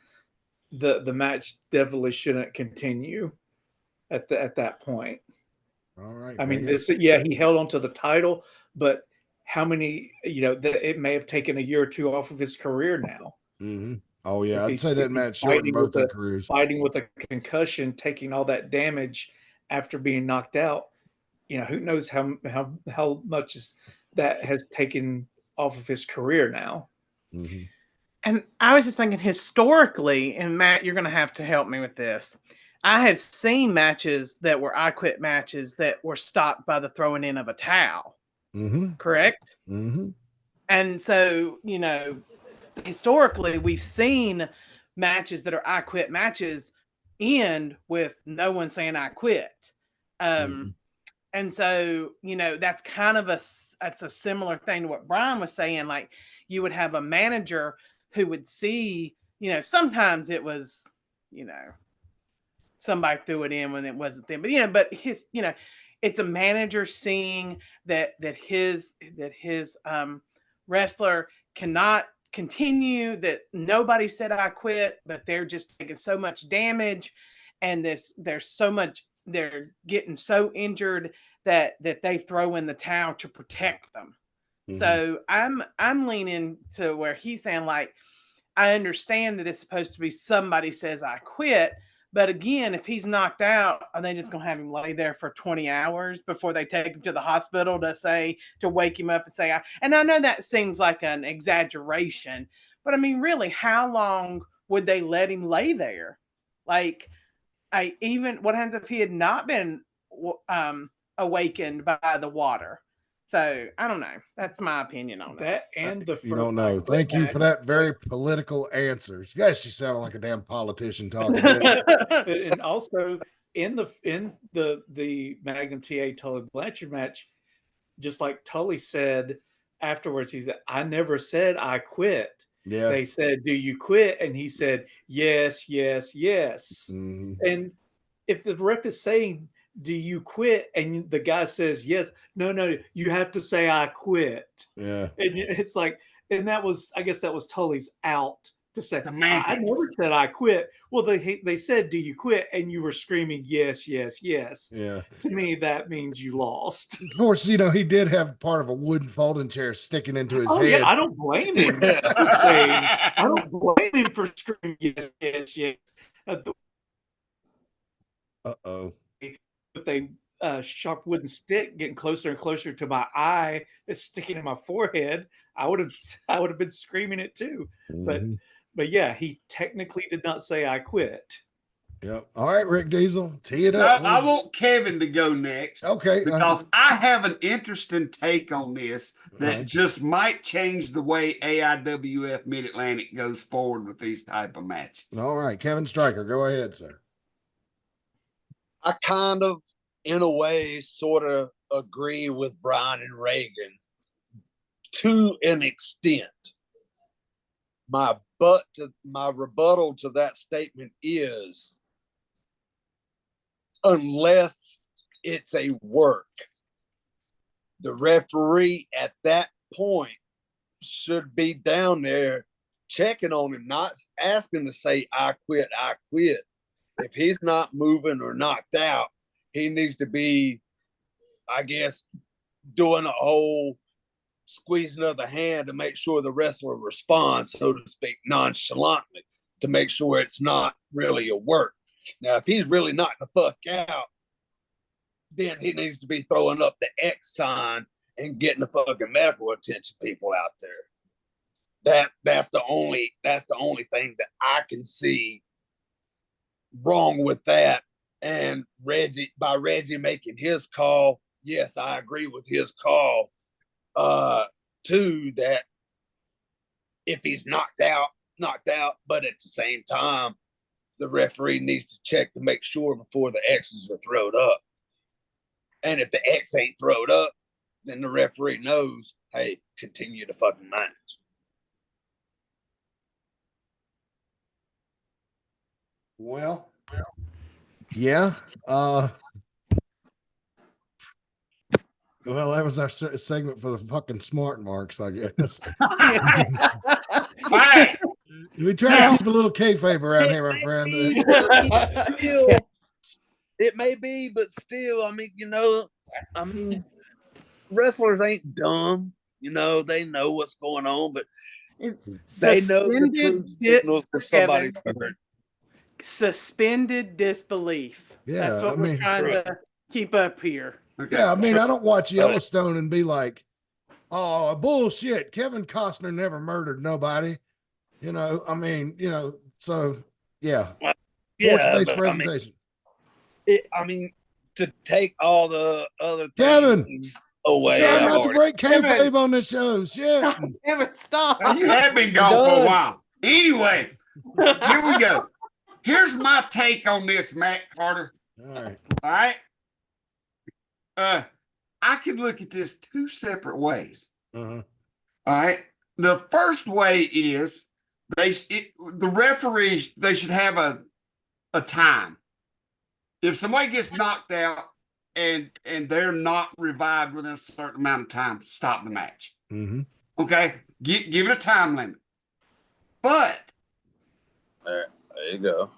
the match definitely shouldn't continue at that point. All right. He held on to the title, but how many, it may have taken a year or two off of his career now. Mm-hmm. Oh yeah, I'd say that match shortened both their careers. Fighting with a concussion, taking all that damage after being knocked out, who knows how much that has taken off of his career now. Mm-hmm. And I was just thinking historically, and Matt, you're going to have to help me with this. I have seen matches that were I Quit matches that were stopped by the throwing in of a towel. Mm-hmm. Correct? Mm-hmm. And so, historically, we've seen matches that are I Quit matches end with no one saying I quit. And so, that's kind of that's a similar thing to what Brian was saying. Like, you would have a manager who would see, sometimes it was, somebody threw it in when it wasn't them, but it's a manager seeing that his wrestler cannot continue, that nobody said I quit, but they're just taking so much damage, and they're getting so injured that they throw in the towel to protect them. Mm-hmm. So I'm leaning to where he's saying, like, I understand that it's supposed to be somebody says I quit, but again, if he's knocked out, are they just going to have him lay there for 20 hours before they take him to the hospital to wake him up and say, and I know that seems like an exaggeration, but I mean, really, how long would they let him lay there? Like, what happens if he had not been awakened by the water? So I don't know. That's my opinion on that. And the you don't know. Thank you for that very political answer. You guys, you sound like a damn politician talking. And also in the Magnum TA Tully Blanchard match, just like Tully said afterwards, he said, "I never said I quit." Yeah. They said, "Do you quit?" And he said, "Yes, yes, yes." Mm-hmm. And if the ref is saying, "Do you quit?" and the guy says, "Yes," no, you have to say I quit. Yeah. And it's like, and I guess that was Tully's out to say, I never said I quit. Well, they said, "Do you quit?" and you were screaming, "Yes, yes, yes." Yeah. To me, that means you lost. Of course, he did have part of a wooden folding chair sticking into his head. Yeah, I don't blame him. I don't blame him for screaming, "Yes, yes, yes." With a sharp wooden stick getting closer and closer to my eye, it's sticking in my forehead, I would have been screaming it too. Mm-hmm. But yeah, he technically did not say I quit. Yep. All right, Rick Diesel, tee it up. I want Kevin to go next. Okay. Because I have an interesting take on this that just might change the way AIWF Mid Atlantic goes forward with these type of matches. All right, Kevin Stryker, go ahead, sir. I kind of, in a way, sort of agree with Brian and Reagan to an extent. My rebuttal to that statement is, unless it's a work, the referee at that point should be down there checking on him, not asking to say, "I quit, I quit." If he's not moving or knocked out, he needs to be, I guess, doing a whole squeezing of the hand to make sure the wrestler responds, so to speak, nonchalantly, to make sure it's not really a work. Now, if he's really knocked the fuck out, then he needs to be throwing up the X sign and getting the fucking medical attention people out there. That's the only thing that I can see wrong with that. And Reggie making his call, yes, I agree with his call too, that if he's knocked out, but at the same time, the referee needs to check to make sure before the X's are thrown up. And if the X ain't thrown up, then the referee knows, hey, continue the fucking match. Well, yeah. Well, that was our segment for the fucking smart marks, I guess. We try to keep a little kayfabe around here, my friend. It may be, but still, wrestlers ain't dumb. They know what's going on, but they know the truth signals for somebody's hurt. Suspended disbelief. Yeah, that's what we're trying to keep up here. Okay. Yeah, I don't watch Yellowstone and be like, "Oh, bullshit! Kevin Costner never murdered nobody." So yeah. Yeah, presentation. I mean, to take all the other Kevin. things away. Trying I've not to already- break Kevin. kayfabe on this show. Shit. Kevin, stop. Now, you have been gone for a while. Anyway, here we go. Here's my take on this, Matt Carter. All right. All right. I could look at this two separate ways. Uh-huh. All right. The first way is the referee, they should have a time. If somebody gets knocked out and they're not revived within a certain amount of time, stop the match. Mm-hmm. Okay. Give it a time limit. But There you go.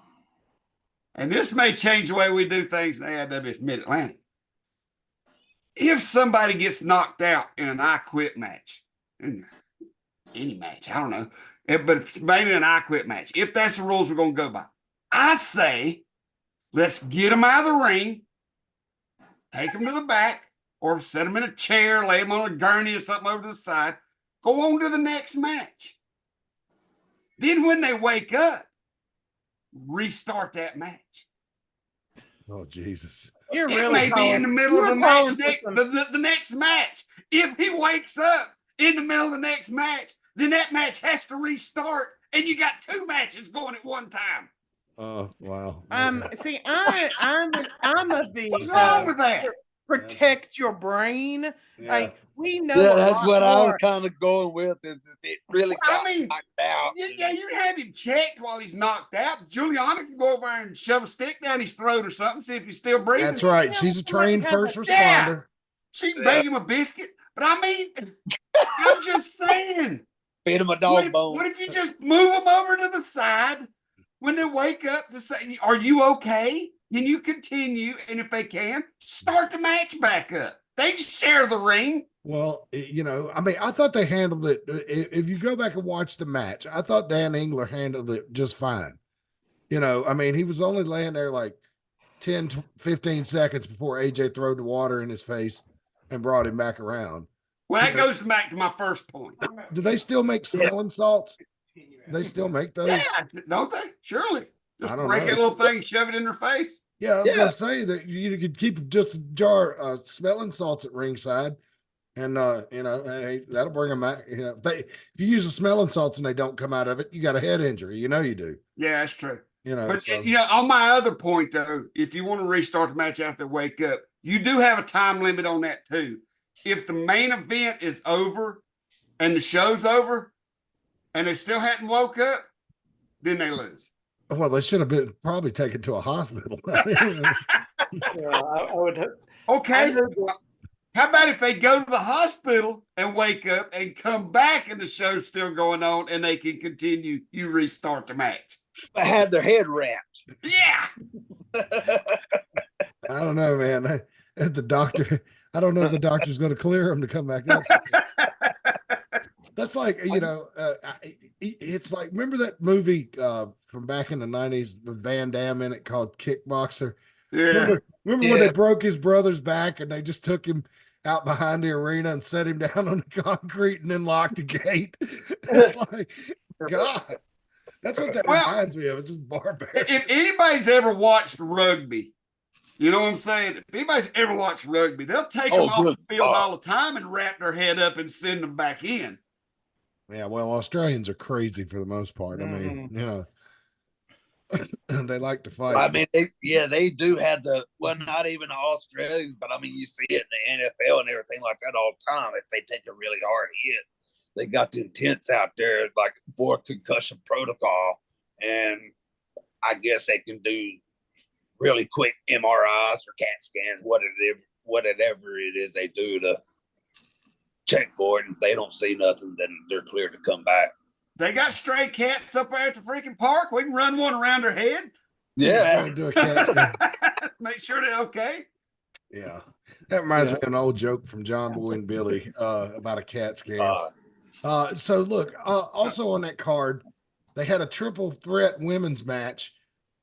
and this may change the way we do things in AIWF Mid Atlantic. If somebody gets knocked out in an I Quit match, in any match, I don't know, but it's mainly an I Quit match. If that's the rules we're going to go by, I say let's get them out of the ring, take them to the back, or set them in a chair, lay them on a gurney or something over to the side, go on to the next match. Then when they wake up, restart that match. Oh, Jesus. You're It really may be in the middle of the calling match, for some- the next match. If he wakes up in the middle of the next match, then that match has to restart, and you got two matches going at one time. Oh, wow. See, I'm of the What's wrong with that? protect your brain. Yeah. Like we know. Yeah, a that's lot what I was more. kind of going with. Is if it really I got mean, knocked out. Yeah, you have him checked while he's knocked out. Juliana can go over there and shove a stick down his throat or something, see if he's still breathing. That's right. Yeah, She's a we trained have a- first Yeah. responder. She can bake him a biscuit. But I mean, I'm just saying. Feed him a What dog if, bone. what if you just move them over to the side when they wake up to say, are you okay? Can you continue? And if they can, start the match back up. They share the ring. Well, I mean, I thought they handled it. If you go back and watch the match, I thought Dan Engler handled it just fine. I mean, he was only laying there like 10, 15 seconds before AJ threw the water in his face and brought him back around. Well, that goes back to my first point. Do they still make smelling salts? They still make those? Yeah, don't they? Surely. Just I don't break know. that little thing, shove it in their face. Yeah, I was gonna say that you could keep just a jar of smelling salts at ringside, and hey, that'll bring them back. If you use the smelling salts and they don't come out of it, you got a head injury. You do. Yeah, that's true. But So, on my other point though, if you want to restart the match after they wake up, you do have a time limit on that too. If the main event is over and the show's over and they still hadn't woke up, then they lose. well, they should have been probably taken to a hospital. Yeah, I would. Okay. How about if they go to the hospital and wake up and come back and the show's still going on and they can continue, you restart the match. I had their head wrapped. Yeah. I don't know, man. The doctor, I don't know if the doctor's going to clear him to come back up. That's like, it's like, remember that movie from back in the 90s with Van Damme in it called Kickboxer? Yeah. Remember when they broke his brother's back and they just took him out behind the arena and set him down on the concrete and then locked the gate? It's like, God, that's what that reminds me of. It's just barbaric. If anybody's ever watched rugby, you know what I'm saying? If anybody's ever watched rugby, they'll take them off the field all the time and wrap their head up and send them back in. Yeah, well, Australians are crazy for the most part. I mean, they like to fight. I mean, they do have not even the Australians, but I mean, you see it in the NFL and everything like that all the time. If they take a really hard hit, they got the intents out there like for concussion protocol, and I guess they can do really quick MRIs or CAT scans, whatever it is they do to check for it. And if they don't see nothing, then they're clear to come back. They got stray cats up there at the freaking park. We can run one around their head. Yeah. Do a cat scan. Make sure they're okay. Yeah. That reminds me of an old joke from John Boy and Billy about a cat scan. So look, also on that card, they had a triple threat women's match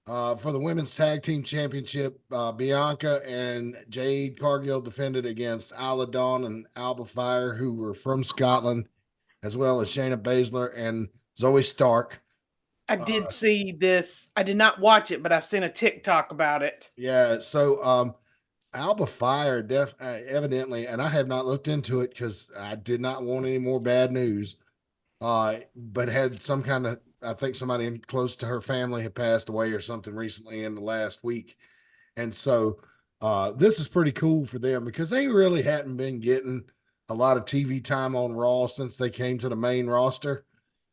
for the women's tag team championship. Bianca and Jade Cargill defended against Isla Dawn and Alba Fire, who were from Scotland, as well as Shayna Baszler and Zoe Stark. I did see this. I did not watch it, but I've seen a TikTok about it. Yeah. So Alba Fire evidently, and I have not looked into it because I did not want any more bad news. But had some kind of, I think somebody close to her family had passed away or something recently in the last week. And so this is pretty cool for them because they really hadn't been getting a lot of TV time on Raw since they came to the main roster.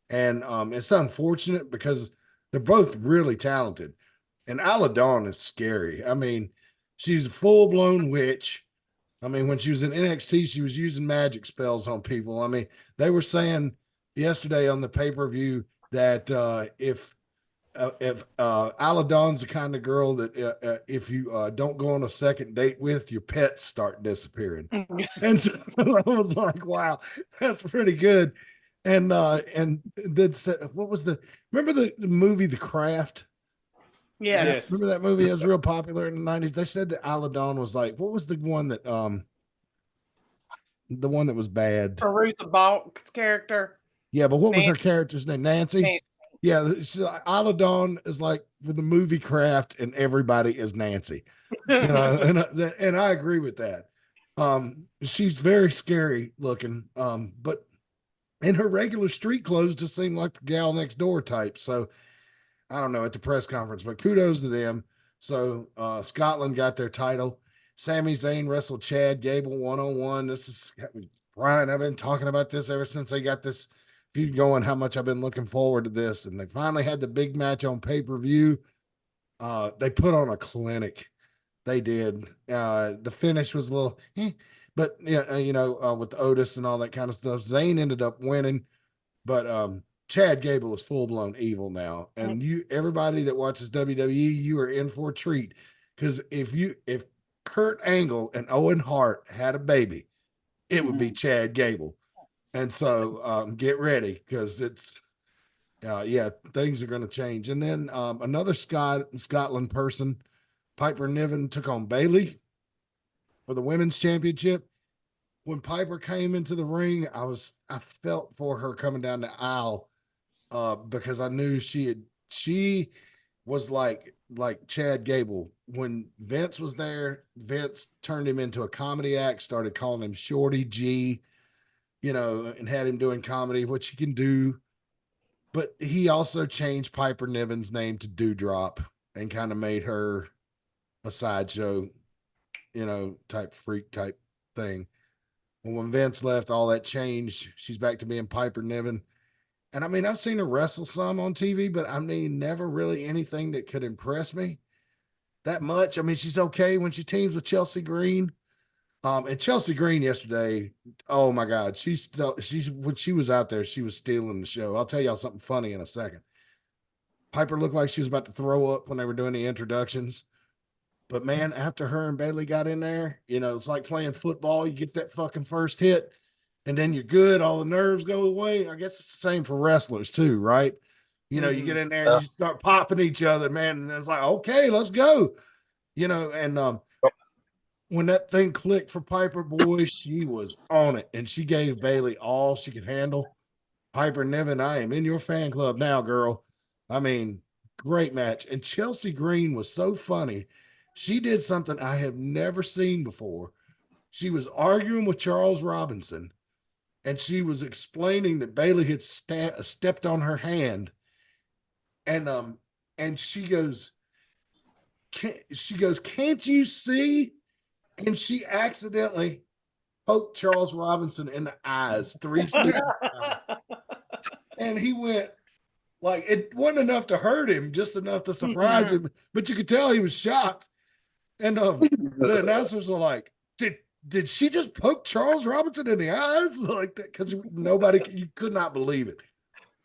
And it's unfortunate because they're both really talented. And Isla Dawn is scary. I mean, she's a full-blown witch. I mean, when she was in NXT, she was using magic spells on people. I mean, they were saying yesterday on the pay-per-view that if Isla Dawn's the kind of girl that if you don't go on a second date with, your pets start disappearing. And so I was like, wow, that's pretty good. And then said, what was remember the movie The Craft? Yes. Remember that movie? It was real popular in the 90s. They said that Isla Dawn was like, what was the one that was bad? Aretha Balk's character. Yeah, but what was her character's name? Nancy? Yeah, Isla Dawn is like with the movie Craft, and everybody is Nancy. You know, and I agree with that. She's very scary looking, but in her regular street clothes just seem like the gal next door type. So I don't know at the press conference, but kudos to them. So Scotland got their title. Sami Zayn wrestled Chad Gable 1-on-1. This is Brian. I've been talking about this ever since they got this feud going, how much I've been looking forward to this. And they finally had the big match on pay-per-view. They put on a clinic. They did. The finish was a little, but with Otis and all that kind of stuff. Zayn ended up winning, but Chad Gable is full-blown evil now. And everybody that watches WWE, you are in for a treat. Because if Kurt Angle and Owen Hart had a baby, it would be Chad Gable. And so get ready because it's, things are going to change. And then another Scotland person, Piper Niven, took on Bayley for the women's championship. When Piper came into the ring, I felt for her coming down the aisle because I knew she was like Chad Gable. When Vince was there, Vince turned him into a comedy act, started calling him Shorty G, and had him doing comedy, which he can do. But he also changed Piper Niven's name to Dewdrop and kind of made her a sideshow, type freak type thing. And when Vince left, all that changed. She's back to being Piper Niven. And I mean, I've seen her wrestle some on TV, but I mean, never really anything that could impress me that much. I mean, she's okay when she teams with Chelsea Green. And Chelsea Green yesterday, oh my God, she's when she was out there, she was stealing the show. I'll tell y'all something funny in a second. Piper looked like she was about to throw up when they were doing the introductions. But man, after her and Bayley got in there, it's like playing football. You get that fucking first hit, and then you're good. All the nerves go away. I guess it's the same for wrestlers too, right? You get in there and you start popping each other, man, and it's like, okay, let's go. And when that thing clicked for Piper, boy, she was on it, and she gave Bayley all she could handle. Piper Niven, I am in your fan club now, girl. I mean, great match. And Chelsea Green was so funny. She did something I have never seen before. She was arguing with Charles Robinson, and she was explaining that Bayley had stepped on her hand. And she goes, can't you see? And she accidentally poked Charles Robinson in the eyes 3 times. And he went, like, it wasn't enough to hurt him, just enough to surprise him. But you could tell he was shocked. And the announcers were like, did she just poke Charles Robinson in the eyes? Like that, because you could not believe it.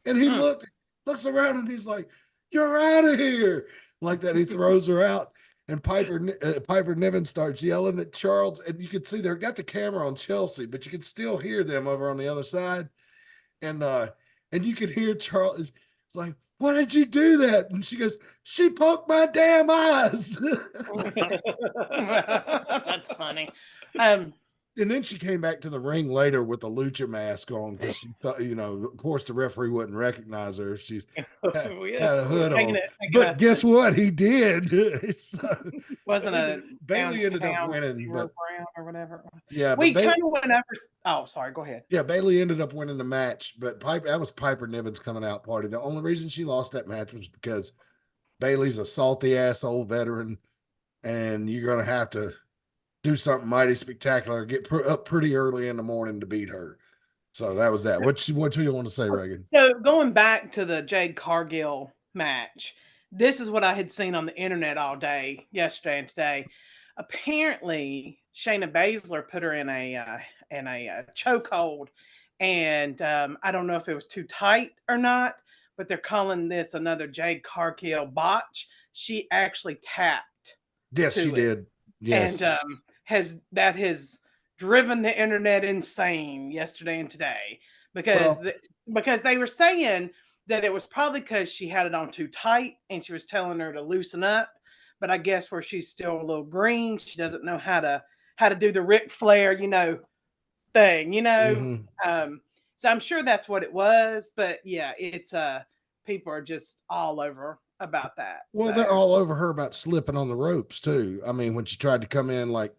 And he looks around and he's like, you're out of here. Like that, he throws her out. And Piper Niven starts yelling at Charles, and you could see they've got the camera on Chelsea, but you could still hear them over on the other side. And you could hear Charles. It's like, why did you do that? And she goes, she poked my damn eyes. That's funny. And then she came back to the ring later with a lucha mask on because she thought, of course, the referee wouldn't recognize her if she had a hood on. But guess what? He did. Wasn't a Bailey ended up winning, but or whatever. Yeah, we kind of went over. Oh, sorry. Go ahead. Yeah, Bailey ended up winning the match, but that was Piper Niven's coming out party. The only reason she lost that match was because Bailey's a salty ass old veteran, and you're gonna have to do something mighty spectacular, get up pretty early in the morning to beat her. So that was that. What do you want to say, Reagan? So going back to the Jade Cargill match, this is what I had seen on the internet all day yesterday and today. Apparently, Shayna Baszler put her in a chokehold, and I don't know if it was too tight or not, but they're calling this another Jade Cargill botch. She actually tapped. Yes, she did. Yes, and has driven the internet insane yesterday and today because they were saying that it was probably because she had it on too tight and she was telling her to loosen up. But I guess where she's still a little green, she doesn't know how to do the Ric Flair, thing, Mm-hmm. So I'm sure that's what it was. But yeah, it's people are just all over about that. Well, they're all over her about slipping on the ropes too. I mean, when she tried to come in like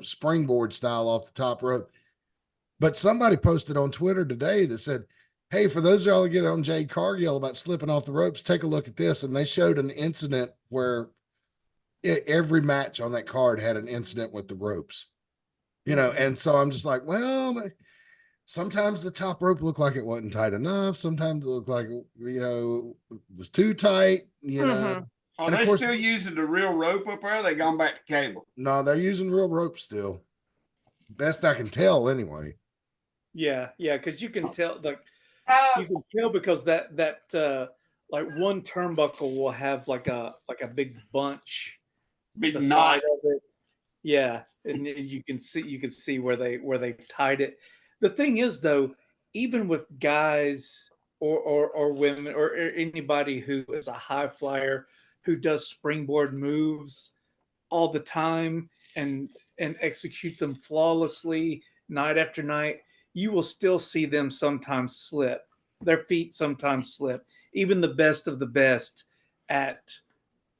springboard style off the top rope. But somebody posted on Twitter today that said, "Hey, for those of y'all that get on Jade Cargill about slipping off the ropes, take a look at this." And they showed an incident where every match on that card had an incident with the ropes, and so I'm just like, well, sometimes the top rope looked like it wasn't tight enough. Sometimes it looked like, it was too tight, Mm-hmm. Are they still using the real rope up there? They gone back to cable? No, they're using real rope still. Best I can tell anyway. Yeah. Because you can tell because that like one turnbuckle will have like a big bunch, big knot of it. Yeah, and you can see where they tied it. The thing is, though, even with guys or women or anybody who is a high flyer who does springboard moves all the time and execute them flawlessly night after night, you will still see them sometimes slip. Their feet sometimes slip. Even the best of the best at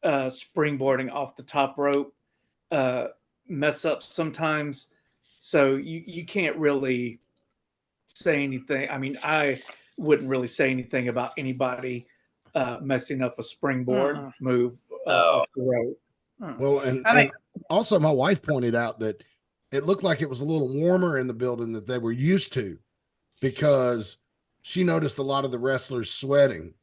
springboarding off the top rope mess up sometimes. So you can't really say anything. I mean, I wouldn't really say anything about anybody messing up a springboard move off the rope. Well, and also my wife pointed out that it looked like it was a little warmer in the building that they were used to, because she noticed a lot of the wrestlers sweating.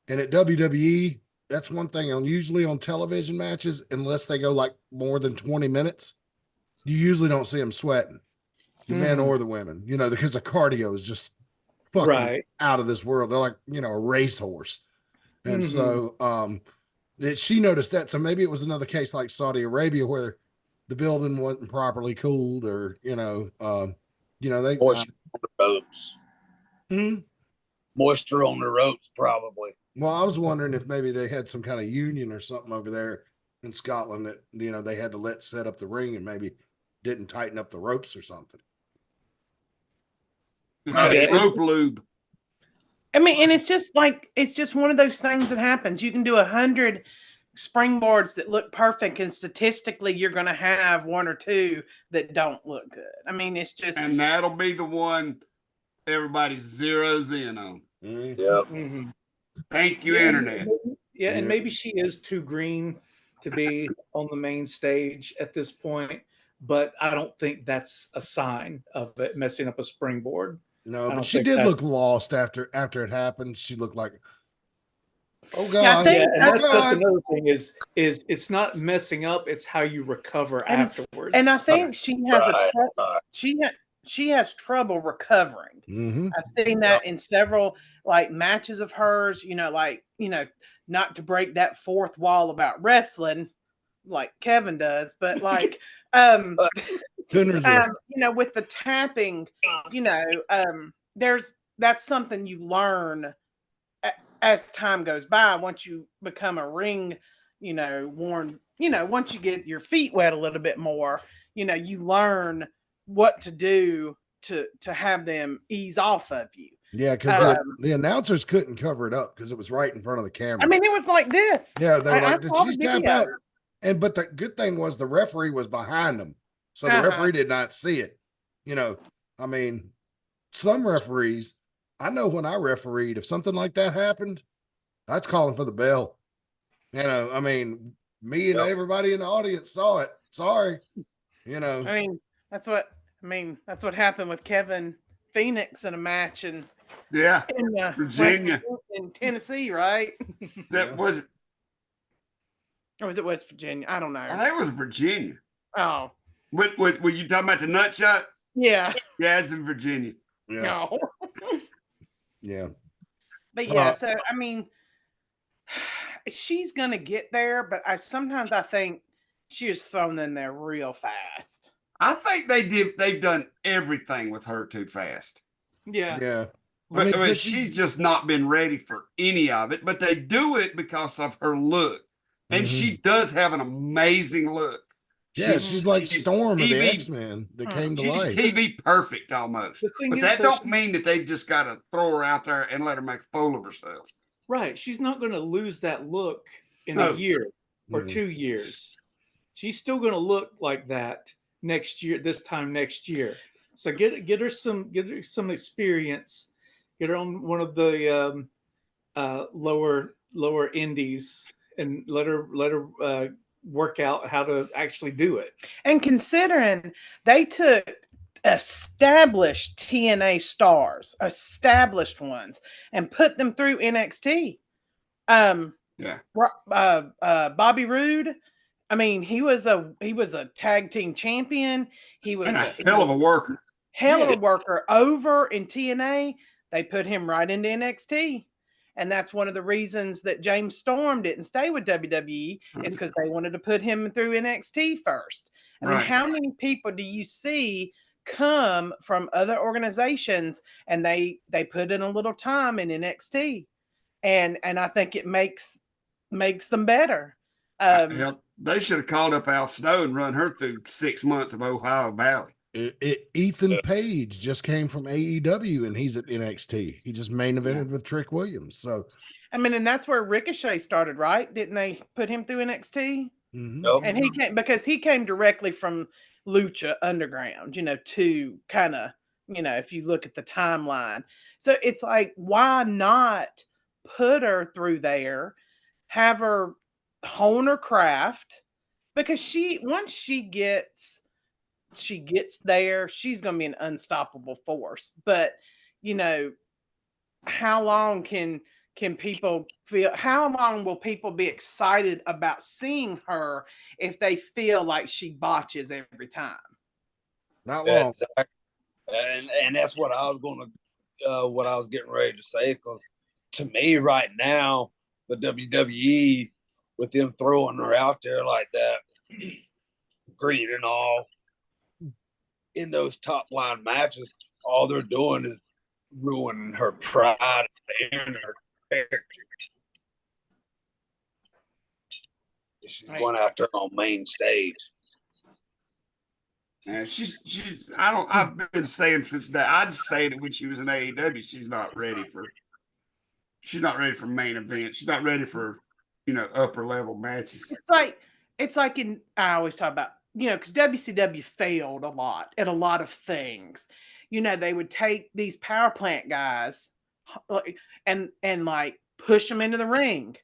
And at WWE, that's one thing usually on television matches, unless they go like more than 20 minutes, you usually don't see them sweating, the men or the women, because the cardio is just fucking out of this world. They're like, a racehorse. And so that she noticed that. So maybe it was another case like Saudi Arabia where the building wasn't properly cooled, or, they moisture on the ropes. Moisture on the ropes, probably. Well, I was wondering if maybe they had some kind of union or something over there in Scotland that, they had to let set up the ring and maybe didn't tighten up the ropes or something. It's rope lube. I mean, and it's just one of those things that happens. You can do 100 springboards that look perfect, and statistically you're going to have one or two that don't look good. I mean, it's just, and that'll be the one everybody zeroes in on. Yep. Mm-hmm. Thank you, internet. And maybe she is too green to be on the main stage at this point, but I don't think that's a sign of it messing up a springboard. No, but she did look lost after it happened. She looked like, oh God. Yeah, I think, that's another thing is it's not messing up, it's how you recover afterwards. And I think she has she has trouble recovering. Mm-hmm. I've seen that in several matches of hers, not to break that fourth wall about wrestling like Kevin does, but with the tapping, that's something you learn as time goes by. Once you become a ring, worn, once you get your feet wet a little bit more, you learn what to do to have them ease off of you. Yeah, because the announcers couldn't cover it up because it was right in front of the camera. I mean, it was like this. Yeah, they were like, I did saw she the tap video. out? But the good thing was the referee was behind them. So the referee did not see it. I mean, some referees, I know when I refereed, if something like that happened, that's calling for the bell. I mean, me and everybody in the audience saw it. Sorry. I mean, that's what happened with Kevin Phoenix in a match in Virginia, in Tennessee, right? That was, or was it West Virginia? I don't know. I think it was Virginia. Oh, were you talking about the nut shot? Yeah. Yeah, it's in Virginia. Yeah. No. Yeah. But yeah, so I mean, she's gonna get there, but sometimes I think she was thrown in there real fast. I think they've done everything with her too fast. Yeah. Yeah. But she's just not been ready for any of it. But they do it because of her look. And she does have an amazing look. Yeah, she's like Storm of the TV X-Men that came to life. She's TV perfect almost. But that don't mean that they've just got to throw her out there and let her make a fool of herself. Right. She's not going to lose that look in a year or 2 years. She's still going to look like that next year, this time next year. So get her some experience. Get her on one of the lower indies and let her work out how to actually do it. And considering they took established TNA stars, established ones, and put them through NXT. Bobby Roode, I mean, he was a tag team champion. He was a hell of a worker. Over in TNA. They put him right into NXT. And that's one of the reasons that James Storm didn't stay with WWE is because they wanted to put him through NXT first. I mean, how many people do you see come from other organizations and they put in a little time in NXT? And I think it makes them better. They should have called up Al Snow and run her through 6 months of Ohio Valley. Ethan Page just came from AEW and he's at NXT. He just main evented with Trick Williams. So, I mean, and that's where Ricochet started, right? Didn't they put him through NXT? Nope. And he came directly from Lucha Underground, to kind of, if you look at the timeline. So it's like, why not put her through there, have her hone her craft? Because once she gets there, she's going to be an unstoppable force. But, how long can people feel, how long will people be excited about seeing her if they feel like she botches every time? Not long. Exactly. And that's what I was getting ready to say, because to me right now, the WWE, with them throwing her out there like that, green and all, in those top line matches, all they're doing is ruining her pride and her character. She's going out there on main stage. Yeah, I've been saying since that. I'd say that when she was in AEW, she's not ready for main events. She's not ready for, upper level matches. It's like I always talk about, because WCW failed a lot at a lot of things. They would take these power plant guys and like push them into the ring,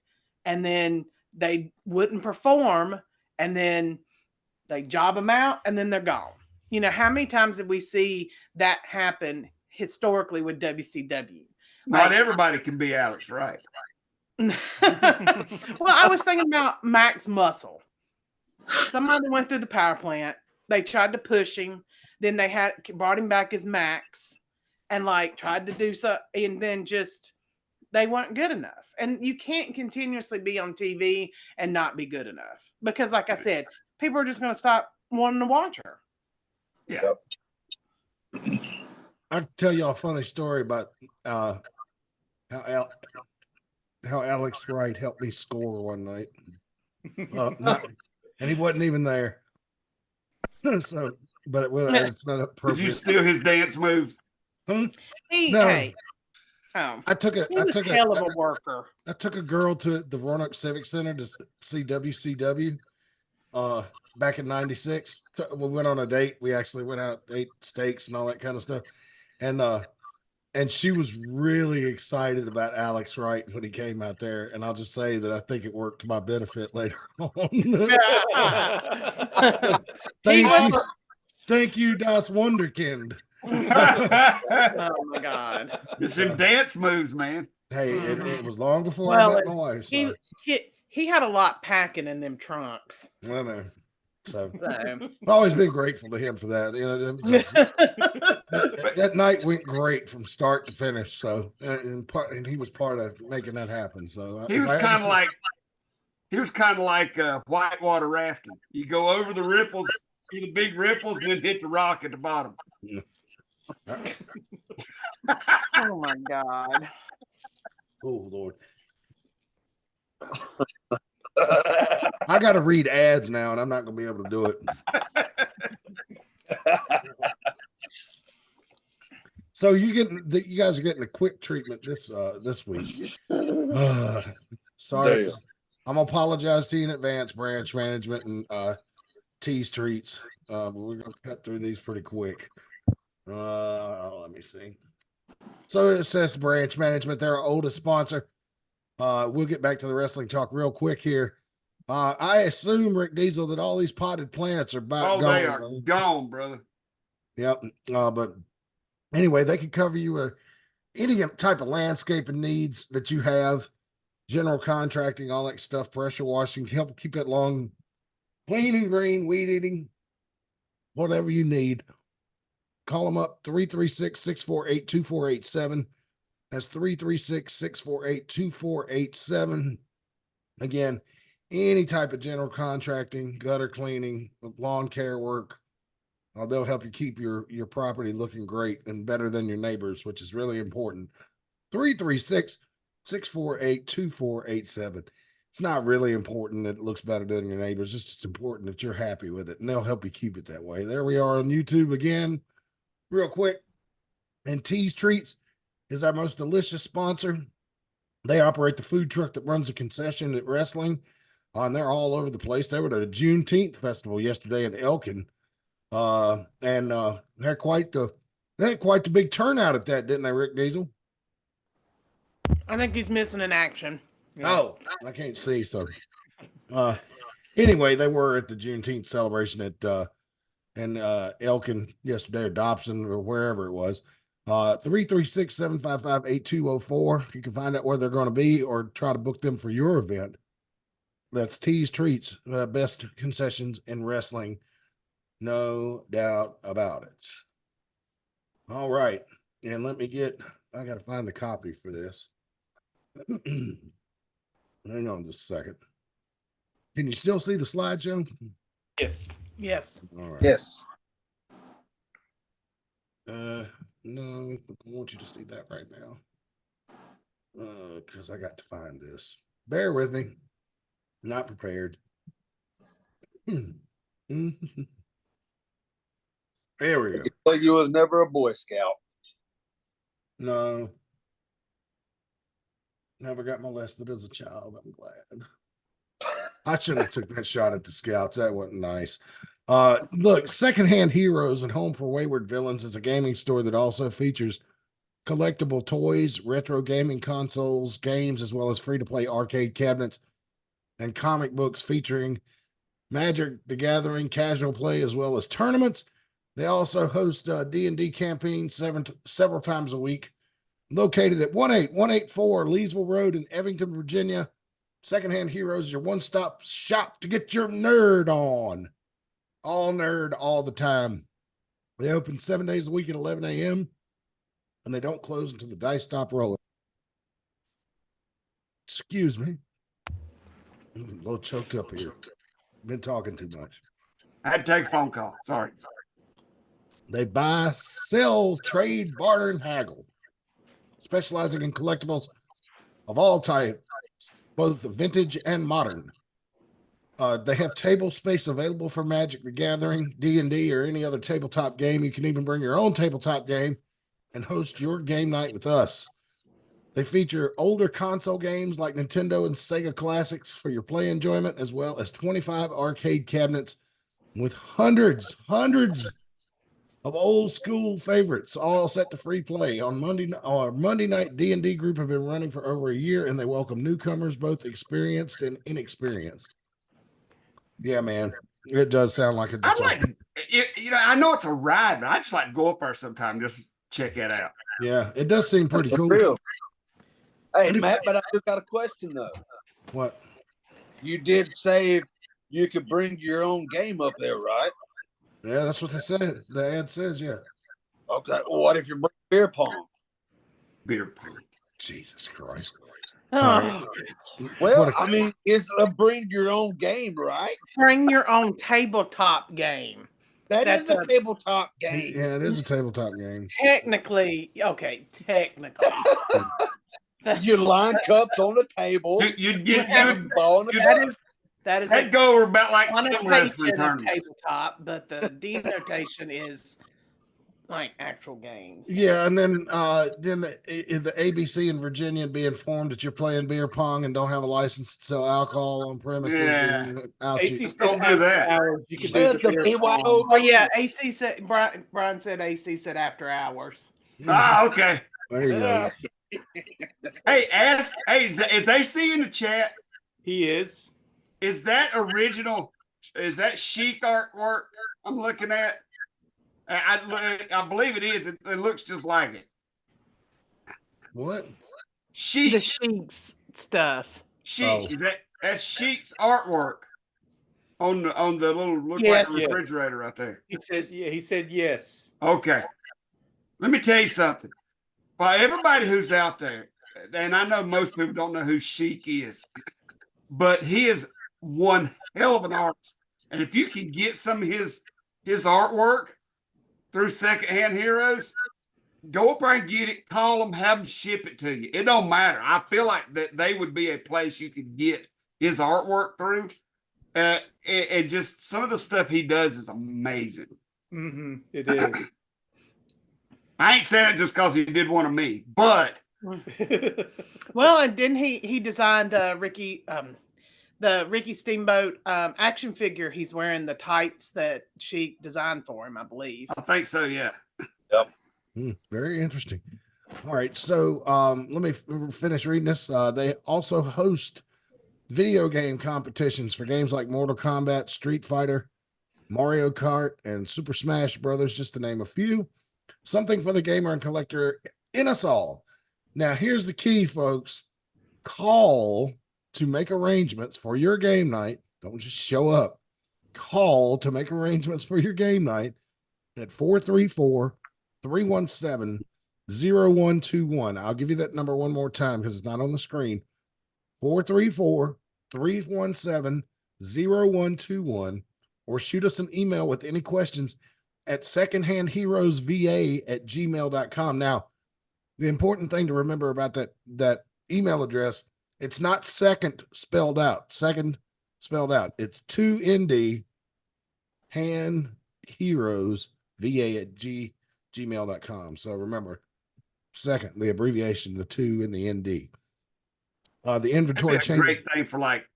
and then they wouldn't perform, and then they job them out, and then they're gone. How many times did we see that happen historically with WCW? Not everybody can be Alex Wright. Well, I was thinking about Max Muscle. Somebody went through the power plant. They tried to push him. Then they brought him back as Max and tried to do so. And then they weren't good enough. And you can't continuously be on TV and not be good enough. Because like I said, people are just going to stop wanting to watch her. Yeah. I'll tell y'all a funny story about how Alex Wright helped me score one night. And he wasn't even there. So but it's not Did appropriate. you steal his dance moves? No. Hey. Oh, I took he was a hell of a worker. I took a girl to the Roanoke Civic Center to see WCW back in '96. We went on a date. We actually went out, ate steaks and all that kind of stuff. And she was really excited about Alex Wright when he came out there. And I'll just say that I think it worked to my benefit later on. Thank you, Das Wunderkind. Oh my God. It's some dance moves, man. Hey, it was long before I met my wife. So. He had a lot packing in them trunks. Well, man. So I've always been grateful to him for that. You know, that night went great from start to finish. So and he was part of making that happen. So he was kind of like whitewater rafting. You go over the ripples, through the big ripples, and then hit the rock at the bottom. Oh my God. Oh Lord. I got to read ads now, and I'm not going to be able to do it. So you guys are getting a quick treatment this week. Sorry, Damn. I'm gonna apologize to you in advance, branch management and Tease Treats. But we're gonna cut through these pretty quick. Let me see. So it says branch management, they're our oldest sponsor. We'll get back to the wrestling talk real quick here. I assume, Rick Diesel, that all these potted plants are about gone. They are gone, brother. Yep. But anyway, they can cover you with any type of landscaping needs that you have, general contracting, all that stuff, pressure washing, help keep it long, clean and green, weed eating, whatever you need. Call them up, 336-648-2487. That's 336-648-2487. Again, any type of general contracting, gutter cleaning, lawn care work, they'll help you keep your property looking great and better than your neighbors, which is really important. 336-648-2487. It's not really important that it looks better than your neighbors. It's just important that you're happy with it, and they'll help you keep it that way. There we are on YouTube again, real quick. And Tease Treats is our most delicious sponsor. They operate the food truck that runs a concession at wrestling, and they're all over the place. They were at a Juneteenth festival yesterday in Elkin, and they had quite the big turnout at that, didn't they, Rick Diesel? I think he's missing an action. Yeah. Oh, I can't see. So, anyway, they were at the Juneteenth celebration at in Elkin yesterday, or Dobson, or wherever it was. 336-755-8204. You can find out where they're going to be or try to book them for your event. That's Tease Treats, best concessions in wrestling. No doubt about it. All right. And I got to find the copy for this. Hang on just a second. Can you still see the slideshow? Yes. All right. Yes. No, I want you to see that right now. Because I got to find this. Bear with me. Not prepared. There we go. Like you was never a Boy Scout. No. Never got molested as a child. I'm glad. I shouldn't have took that shot at the Scouts. That wasn't nice. Look, Secondhand Heroes and Home for Wayward Villains is a gaming store that also features collectible toys, retro gaming consoles, games, as well as free-to-play arcade cabinets and comic books featuring Magic the Gathering, casual play, as well as tournaments. They also host D&D campaigns several times a week. Located at 18184 Leesville Road in Evington, Virginia. Secondhand Heroes is your one-stop shop to get your nerd on. All nerd all the time. They open 7 days a week at 11 a.m. and they don't close until the dice stop rolling. Excuse me. I'm a little choked up here. Been talking too much. I had to take a phone call. Sorry. They buy, sell, trade, barter, and haggle. Specializing in collectibles of all types, both vintage and modern. They have table space available for Magic the Gathering, D&D, or any other tabletop game. You can even bring your own tabletop game and host your game night with us. They feature older console games like Nintendo and Sega classics for your play enjoyment, as well as 25 arcade cabinets with hundreds of old school favorites, all set to free play. On Monday night, D&D group have been running for over a year, and they welcome newcomers, both experienced and inexperienced. Yeah, man, it does sound like I'd like to, I know it's a ride, but I just like to go up there sometime, just check it out. Yeah, it does seem pretty For cool. real. Hey, Matt, but I just got a question though. What? You did say you could bring your own game up there, right? Yeah, that's what they said. The ad says, yeah. Okay. Well, what if you bring beer pong? Beer pong. Jesus Christ. Oh, Well, What a- I mean, it's a bring your own game, right? bring your own tabletop game. That's That's a a- tabletop game. Yeah, it is a tabletop game. Technically. You line cups on the table. You'd get That Ball in the you'd- cup. that is that'd a go over about like 10 connotation wrestling of tournaments. tabletop, but the denotation is like actual games. Yeah, and then the ABC in Virginia be informed that you're playing beer pong and don't have a license to sell alcohol on premises. Yeah. and out AC you. said Don't do after that. hours, you could Well, do the the beer BYO pong. Oh yeah, AC said Brian said AC said after hours. Ah, okay. There you go. Hey, is AC in the chat? He is. Is that original? Is that chic artwork I'm looking at? I believe it is. It looks just like it. What? The Chic. Sheiks stuff. Chic. Oh. That's Chic's artwork on the little Yes. like refrigerator right there. He says, yeah, he said yes. Okay. Let me tell you something. For everybody who's out there, and I know most people don't know who Chic is, but he is one hell of an artist. And if you can get some of his artwork through Secondhand Heroes, go up there and get it, call them, have them ship it to you. It don't matter. I feel like that they would be a place you could get his artwork through. And just some of the stuff he does is amazing. Mm-hmm. It is. I ain't saying it just because he did one of me, but Well, and didn't he designed Ricky the Ricky Steamboat action figure? He's wearing the tights that she designed for him, I believe. I think so, yeah. Very interesting. All right, so let me finish reading this. They also host video game competitions for games like Mortal Kombat, Street Fighter, Mario Kart, and Super Smash Brothers, just to name a few. Something for the gamer and collector in us all. Now, here's the key, folks. Call to make arrangements for your game night. Don't just show up. Call to make arrangements for your game night at 434-317-0121. I'll give you that number one more time because it's not on the screen. 434-317-0121, or shoot us an email with any questions at secondhandheroesva@gmail.com. Now, the important thing to remember about that email address, it's not second spelled out. Second spelled out. It's 2ND hand heroes va@gmail.com. So remember, second, the abbreviation, the 2 and the ND. The inventory That'd be a change. great thing for like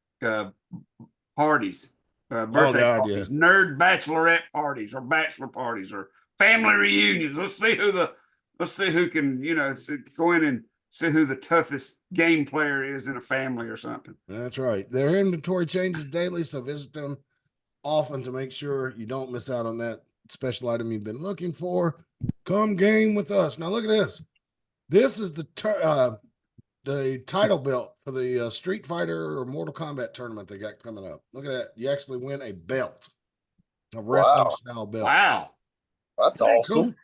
parties, birthday God, parties, nerd bachelorette parties, or bachelor parties, or family reunions. Let's see who can go in and see who the toughest game player is in a family or something. That's right. Their inventory changes daily, so visit them often to make sure you don't miss out on that special item you've been looking for. Come game with us. Now look at this. This is the title belt for the Street Fighter or Mortal Kombat tournament they got coming up. Look at that. You actually win a belt, a wrestling style belt. Wow. That's Isn't that awesome. cool?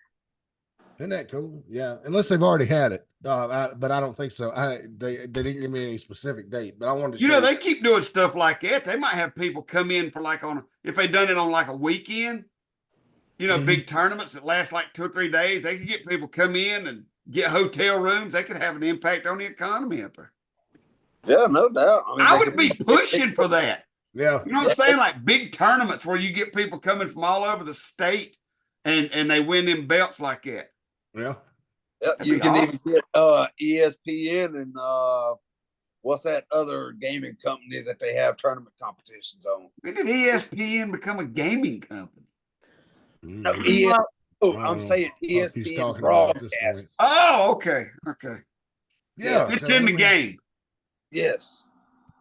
Isn't that cool? Yeah. Unless they've already had it. But I don't think so. They didn't give me any specific date, but I wanted to show They keep doing stuff like that. They might have people come in for like if they done it on like a weekend, big tournaments that last like 2 or 3 days. They could get people come in and get hotel rooms. They could have an impact on the economy up there. Yeah, no doubt. I would be pushing for that. Yeah. You know what I'm saying? Like big tournaments where you get people coming from all over the state and they win them belts like that. Yeah. Yep, you be can awesome. even get ESPN and what's that other gaming company that they have tournament competitions on? When did ESPN become a gaming company? No, Mhm. Well, I'm saying Fuck he's ESPN talking about at this point. broadcasts. Oh, okay. Okay. Yeah. It's so, in I the mean, game. Yes.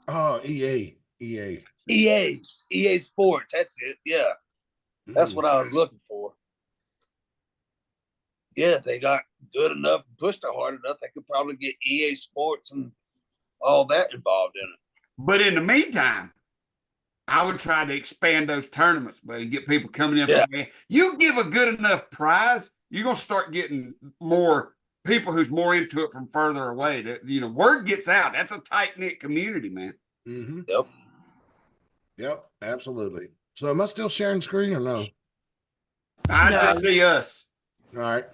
Oh, EA. EA Sports. That's it. Yeah. That's what I was looking for. Yeah, they got good enough, pushed it hard enough, they could probably get EA Sports and all that involved in it. But in the meantime, I would try to expand those tournaments, buddy, get people coming in. Yeah. You give a good enough prize, you're gonna start getting more people who's more into it from further away. That word gets out. That's a tight knit community, man. Mm-hmm. Yep. Absolutely. So am I still sharing screen or no? I No. just see us. All right.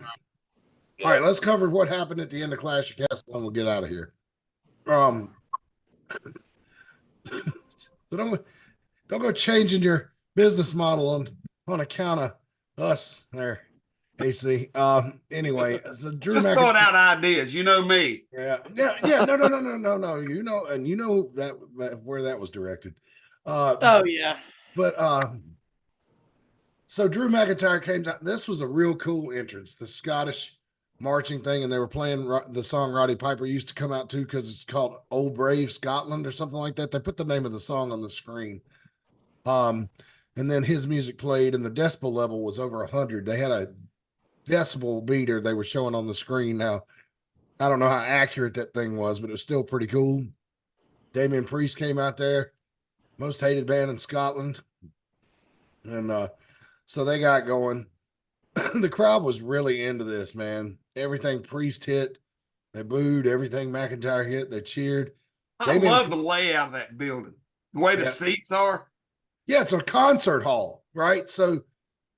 All right, let's cover what happened at the end of Clash of Castle and we'll get out of here. So don't go changing your business model on account of us there, AC. Anyway, so Drew Just throwing out ideas. You know me. Yeah. No. You know, and you know that where that was directed. oh yeah. But so Drew McIntyre came down. This was a real cool entrance, the Scottish marching thing, and they were playing the song Roddy Piper used to come out to because it's called "Old Brave Scotland" or something like that. They put the name of the song on the screen. And then his music played, and the decibel level was over 100. They had a decibel meter they were showing on the screen. Now, I don't know how accurate that thing was, but it was still pretty cool. Damian Priest came out there, most hated band in Scotland. And so they got going. The crowd was really into this, man. Everything Priest hit, they booed. Everything McIntyre hit, they cheered. I love the layout of that building. The way the seats are. Yeah, it's a concert hall, right? So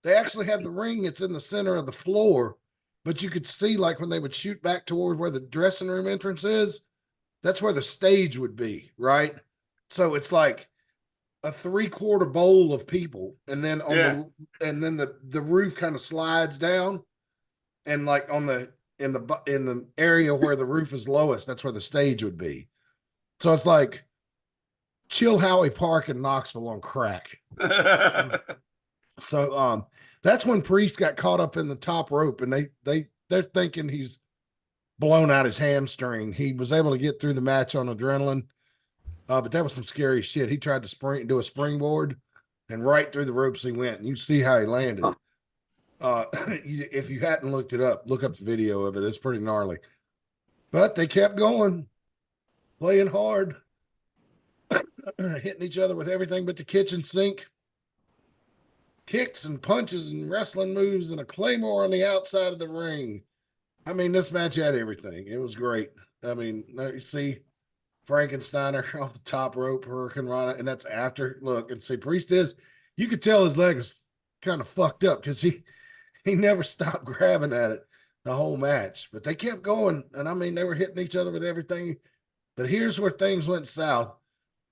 they actually have the ring. It's in the center of the floor, but you could see like when they would shoot back toward where the dressing room entrance is, that's where the stage would be, right? So it's like a 3/4 bowl of people, and then the roof kind of slides down, and like in the area where the roof is lowest, that's where the stage would be. So it's like Chill Howie Park in Knoxville on crack. So that's when Priest got caught up in the top rope, and they're thinking he's blown out his hamstring. He was able to get through the match on adrenaline, but that was some scary shit. He tried to do a springboard, and right through the ropes he went. And you see how he landed. If you hadn't looked it up, look up the video of it. It's pretty gnarly. But they kept going, playing hard, hitting each other with everything but the kitchen sink. Kicks and punches and wrestling moves and a claymore on the outside of the ring. I mean, this match had everything. It was great. I mean, you see Frankensteiner off the top rope, Hurricane Rana, and that's after. Look, and see, Priest you could tell his leg was kind of fucked up because he never stopped grabbing at it the whole match. But they kept going, and I mean, they were hitting each other with everything. But here's where things went south.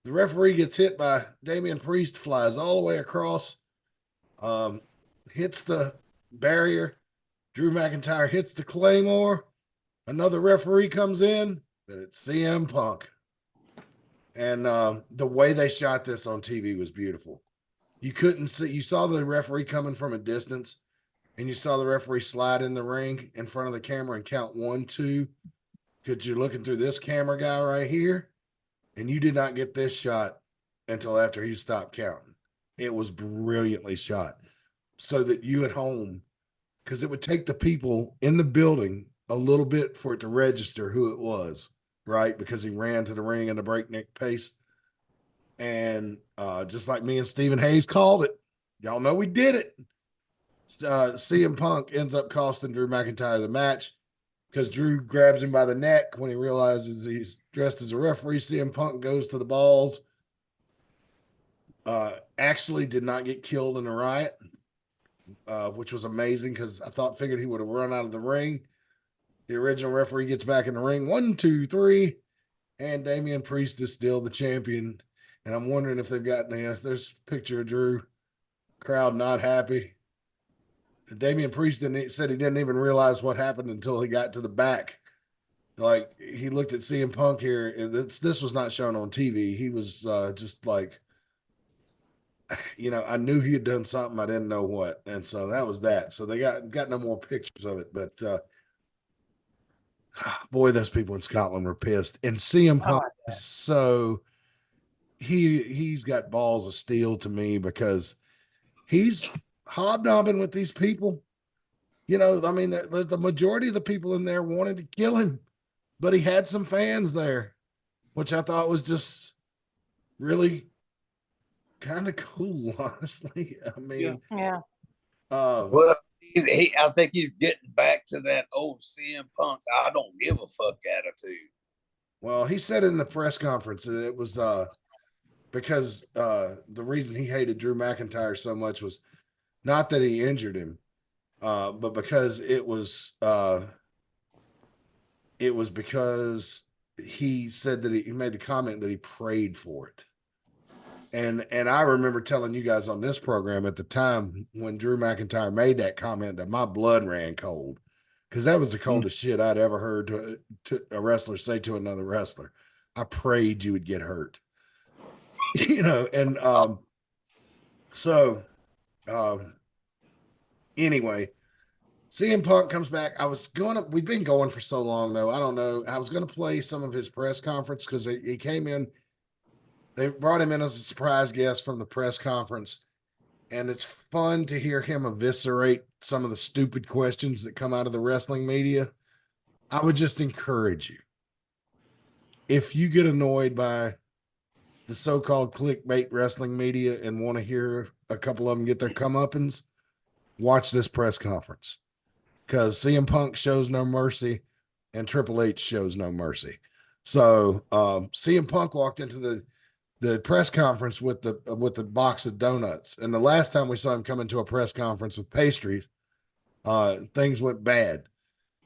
The referee gets hit by Damian Priest, flies all the way across, hits the barrier. Drew McIntyre hits the claymore. Another referee comes in, and it's CM Punk. And the way they shot this on TV was beautiful. You couldn't see, you saw the referee coming from a distance, and you saw the referee slide in the ring in front of the camera and count 1, 2. Because you're looking through this camera guy right here, and you did not get this shot until after he stopped counting. It was brilliantly shot so that you at home, because it would take the people in the building a little bit for it to register who it was, right? Because he ran to the ring at a breakneck pace. And just like me and Stephen Hayes called it, y'all know we did it. CM Punk ends up costing Drew McIntyre the match because Drew grabs him by the neck when he realizes he's dressed as a referee. CM Punk goes to the balls. Actually did not get killed in the riot, which was amazing because figured he would have run out of the ring. The original referee gets back in the ring. 1, 2, 3. And Damian Priest is still the champion. And I'm wondering if they've gotten there's a picture of Drew, crowd not happy. Damian Priest said he didn't even realize what happened until he got to the back. Like, he looked at CM Punk here, and this was not shown on TV. He was just like, I knew he had done something, I didn't know what, and so that was that. So they got no more pictures of it, but boy, those people in Scotland were pissed. And CM Punk, so he's got balls of steel to me, because he's hobnobbing with these people. I mean, the majority of the people in there wanted to kill him, but he had some fans there, which I thought was just really kind of cool, honestly. I mean, yeah. Well, I think he's getting back to that old CM Punk I don't give a fuck attitude. Well, he said in the press conference that it was because the reason he hated Drew McIntyre so much was not that he injured him, but because it was because he said that he made the comment that he prayed for it. And I remember telling you guys on this program at the time when Drew McIntyre made that comment that my blood ran cold, because that was the coldest shit I'd ever heard to a wrestler say to another wrestler. I prayed you would get hurt. And anyway, CM Punk comes back. We've been going for so long, though. I don't know. I was going to play some of his press conference because he came in. They brought him in as a surprise guest from the press conference. And it's fun to hear him eviscerate some of the stupid questions that come out of the wrestling media. I would just encourage you, if you get annoyed by the so-called clickbait wrestling media and want to hear a couple of them get their comeuppance, watch this press conference, because CM Punk shows no mercy and Triple H shows no mercy. So CM Punk walked into the press conference with the box of donuts, and the last time we saw him come into a press conference with pastries, things went bad,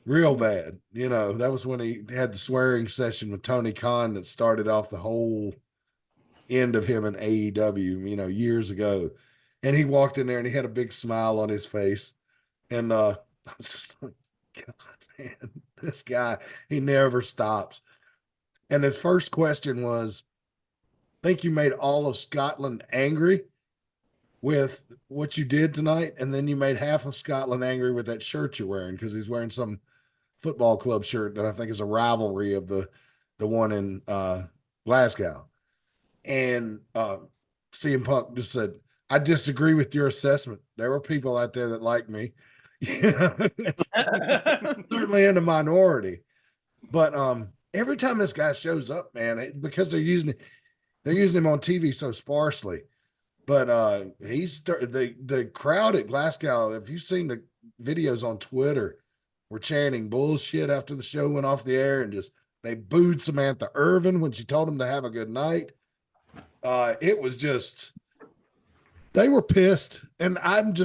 real bad. That was when he had the swearing session with Tony Khan that started off the whole end of him in AEW, years ago. And he walked in there and he had a big smile on his face. And I was just like, God, man, this guy, he never stops. And his first question was, think you made all of Scotland angry with what you did tonight? And then you made half of Scotland angry with that shirt you're wearing, because he's wearing some football club shirt that I think is a rivalry of the one in Glasgow. And CM Punk just said, I disagree with your assessment. There were people out there that liked me. Certainly in the minority. But every time this guy shows up, man, because they're using him on TV so sparsely. But the crowd at Glasgow, if you've seen the videos on Twitter, were chanting bullshit after the show went off the air, and just they booed Samantha Irvin when she told him to have a good night. It was just, they were pissed, and I'm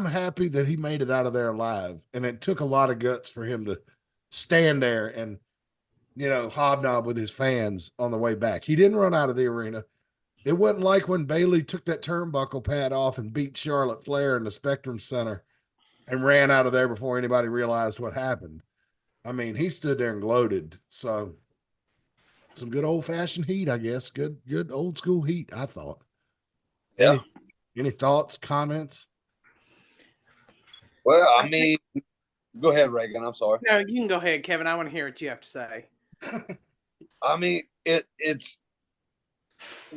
happy that he made it out of there alive. And it took a lot of guts for him to stand there and hobnob with his fans on the way back. He didn't run out of the arena. It wasn't like when Bayley took that turnbuckle pad off and beat Charlotte Flair in the Spectrum Center and ran out of there before anybody realized what happened. I mean, he stood there and gloated. So some good old-fashioned heat, I guess. Good old school heat, I thought. Yeah. Any thoughts, comments? Well, I mean, go ahead, Reagan. I'm sorry. No, you can go ahead, Kevin. I want to hear what you have to say. I mean, it's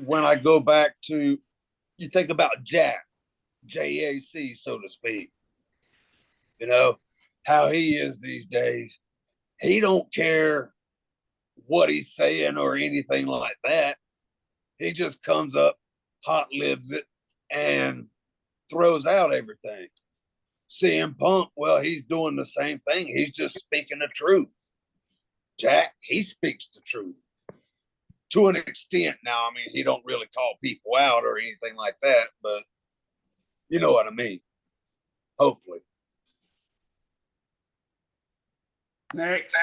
when I go back to, you think about Jack, JAC, so to speak, how he is these days. He don't care what he's saying or anything like that. He just comes up, hot lips it, and throws out everything. CM Punk, well, he's doing the same thing. He's just speaking the truth. Jack, he speaks the truth to an extent. Now, I mean, he don't really call people out or anything like that, but you know what I mean. Hopefully. Next.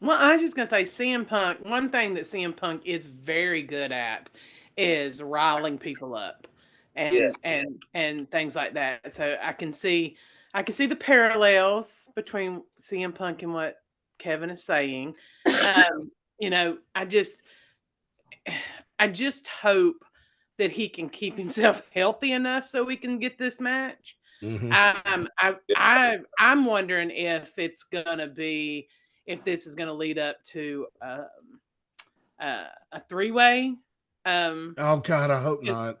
Well, I was just gonna say CM Punk. One thing that CM Punk is very good at is riling people up, Yeah. and things like that. So I can see the parallels between CM Punk and what Kevin is saying. You know, I just hope that he can keep himself healthy enough so we can get this match. Mhm. I'm wondering if it's gonna be if this is gonna lead up to a three-way. Oh God, I hope not.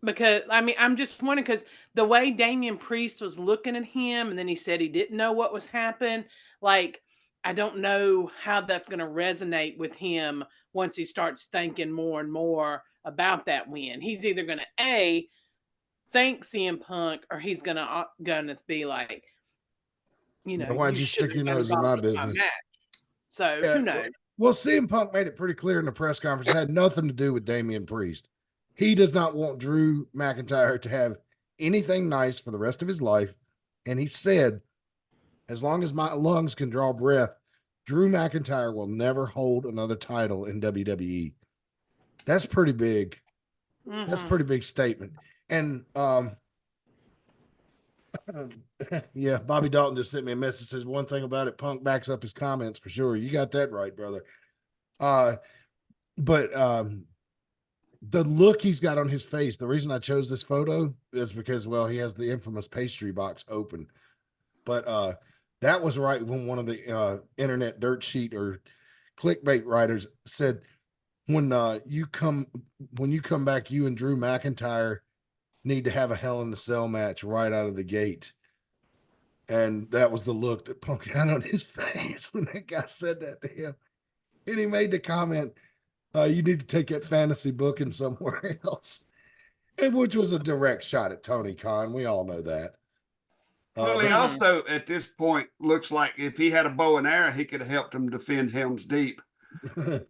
Because I mean, I'm just wondering because the way Damian Priest was looking at him, and then he said he didn't know what was happening. Like, I don't know how that's going to resonate with him once he starts thinking more and more about that win. He's either going to thank CM Punk, or he's gonna be like, you know, Why'd you you should stick your have got nose in my involved with my business? match. So Yeah, who knows? well, CM Punk made it pretty clear in the press conference. It had nothing to do with Damian Priest. He does not want Drew McIntyre to have anything nice for the rest of his life. And he said, as long as my lungs can draw breath, Drew McIntyre will never hold another title in WWE. That's pretty big. That's a pretty big statement. And yeah, Bobby Dalton just sent me a message. Says one thing about it, Punk backs up his comments for sure. You got that right, brother. But the look he's got on his face, the reason I chose this photo is because, well, he has the infamous pastry box open. But that was right when one of the internet dirt sheet or clickbait writers said, when you come back, you and Drew McIntyre need to have a Hell in a Cell match right out of the gate. And that was the look that Punk had on his face when that guy said that to him. And he made the comment, you need to take that fantasy booking somewhere else. And which was a direct shot at Tony Khan. We all know that. Well, he also, at this point, looks like if he had a bow and arrow, he could have helped him defend Helm's Deep. Well,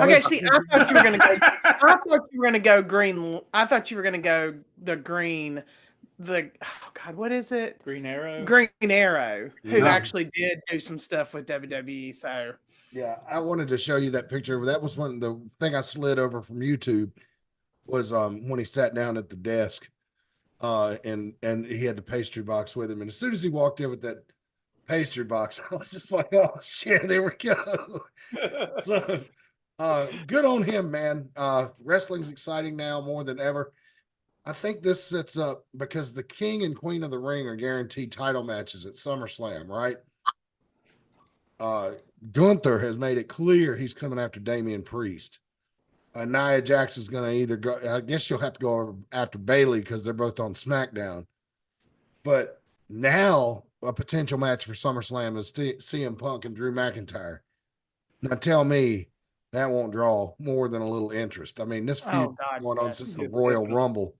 Okay, see, I thought you were gonna go. I thought you were gonna go green. I thought you were gonna go the green. The oh God, what is it? Green Arrow. Green Arrow, who Yeah. actually did do some stuff with WWE. So yeah, I wanted to show you that picture. That was one the thing I slid over from YouTube was when he sat down at the desk and he had the pastry box with him. And as soon as he walked in with that pastry box, I was just like, oh shit, there we go. So good on him, man. Wrestling's exciting now more than ever. I think this sets up because the King and Queen of the Ring are guaranteed title matches at SummerSlam, right? Gunther has made it clear he's coming after Damian Priest. Nia Jackson's going to either go, I guess you'll have to go after Bailey because they're both on SmackDown. But now a potential match for SummerSlam is CM Punk and Drew McIntyre. Now tell me that won't draw more than a little interest. I mean, this feud going on since the Royal Rumble.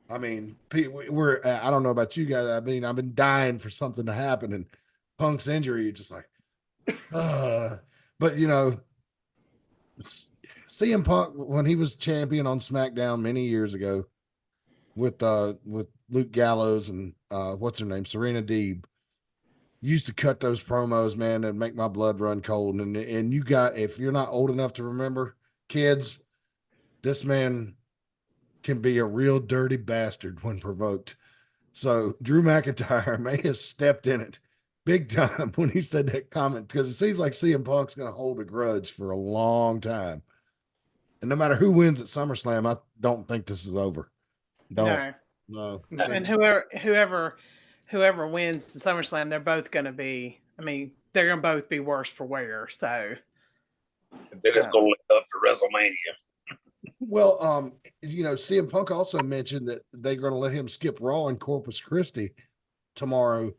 I mean, we're I don't know about you guys. I mean, I've been dying for something to happen, and Punk's injury, just like, but you know, CM Punk when he was champion on SmackDown many years ago with Luke Gallows and what's her name, Serena Deeb, used to cut those promos, man, and make my blood run cold. And you got, if you're not old enough to remember, kids, this man can be a real dirty bastard when provoked. So Drew McIntyre may have stepped in it big time when he said that comment because it seems like CM Punk's going to hold a grudge for a long time. And no matter who wins at SummerSlam, I don't think this is over. No. And whoever wins the SummerSlam, they're both going to be. I mean, they're going to both be worse for wear. So then it's going to lead up to WrestleMania. Well, you know, CM Punk also mentioned that they're going to let him skip Raw in Corpus Christi tomorrow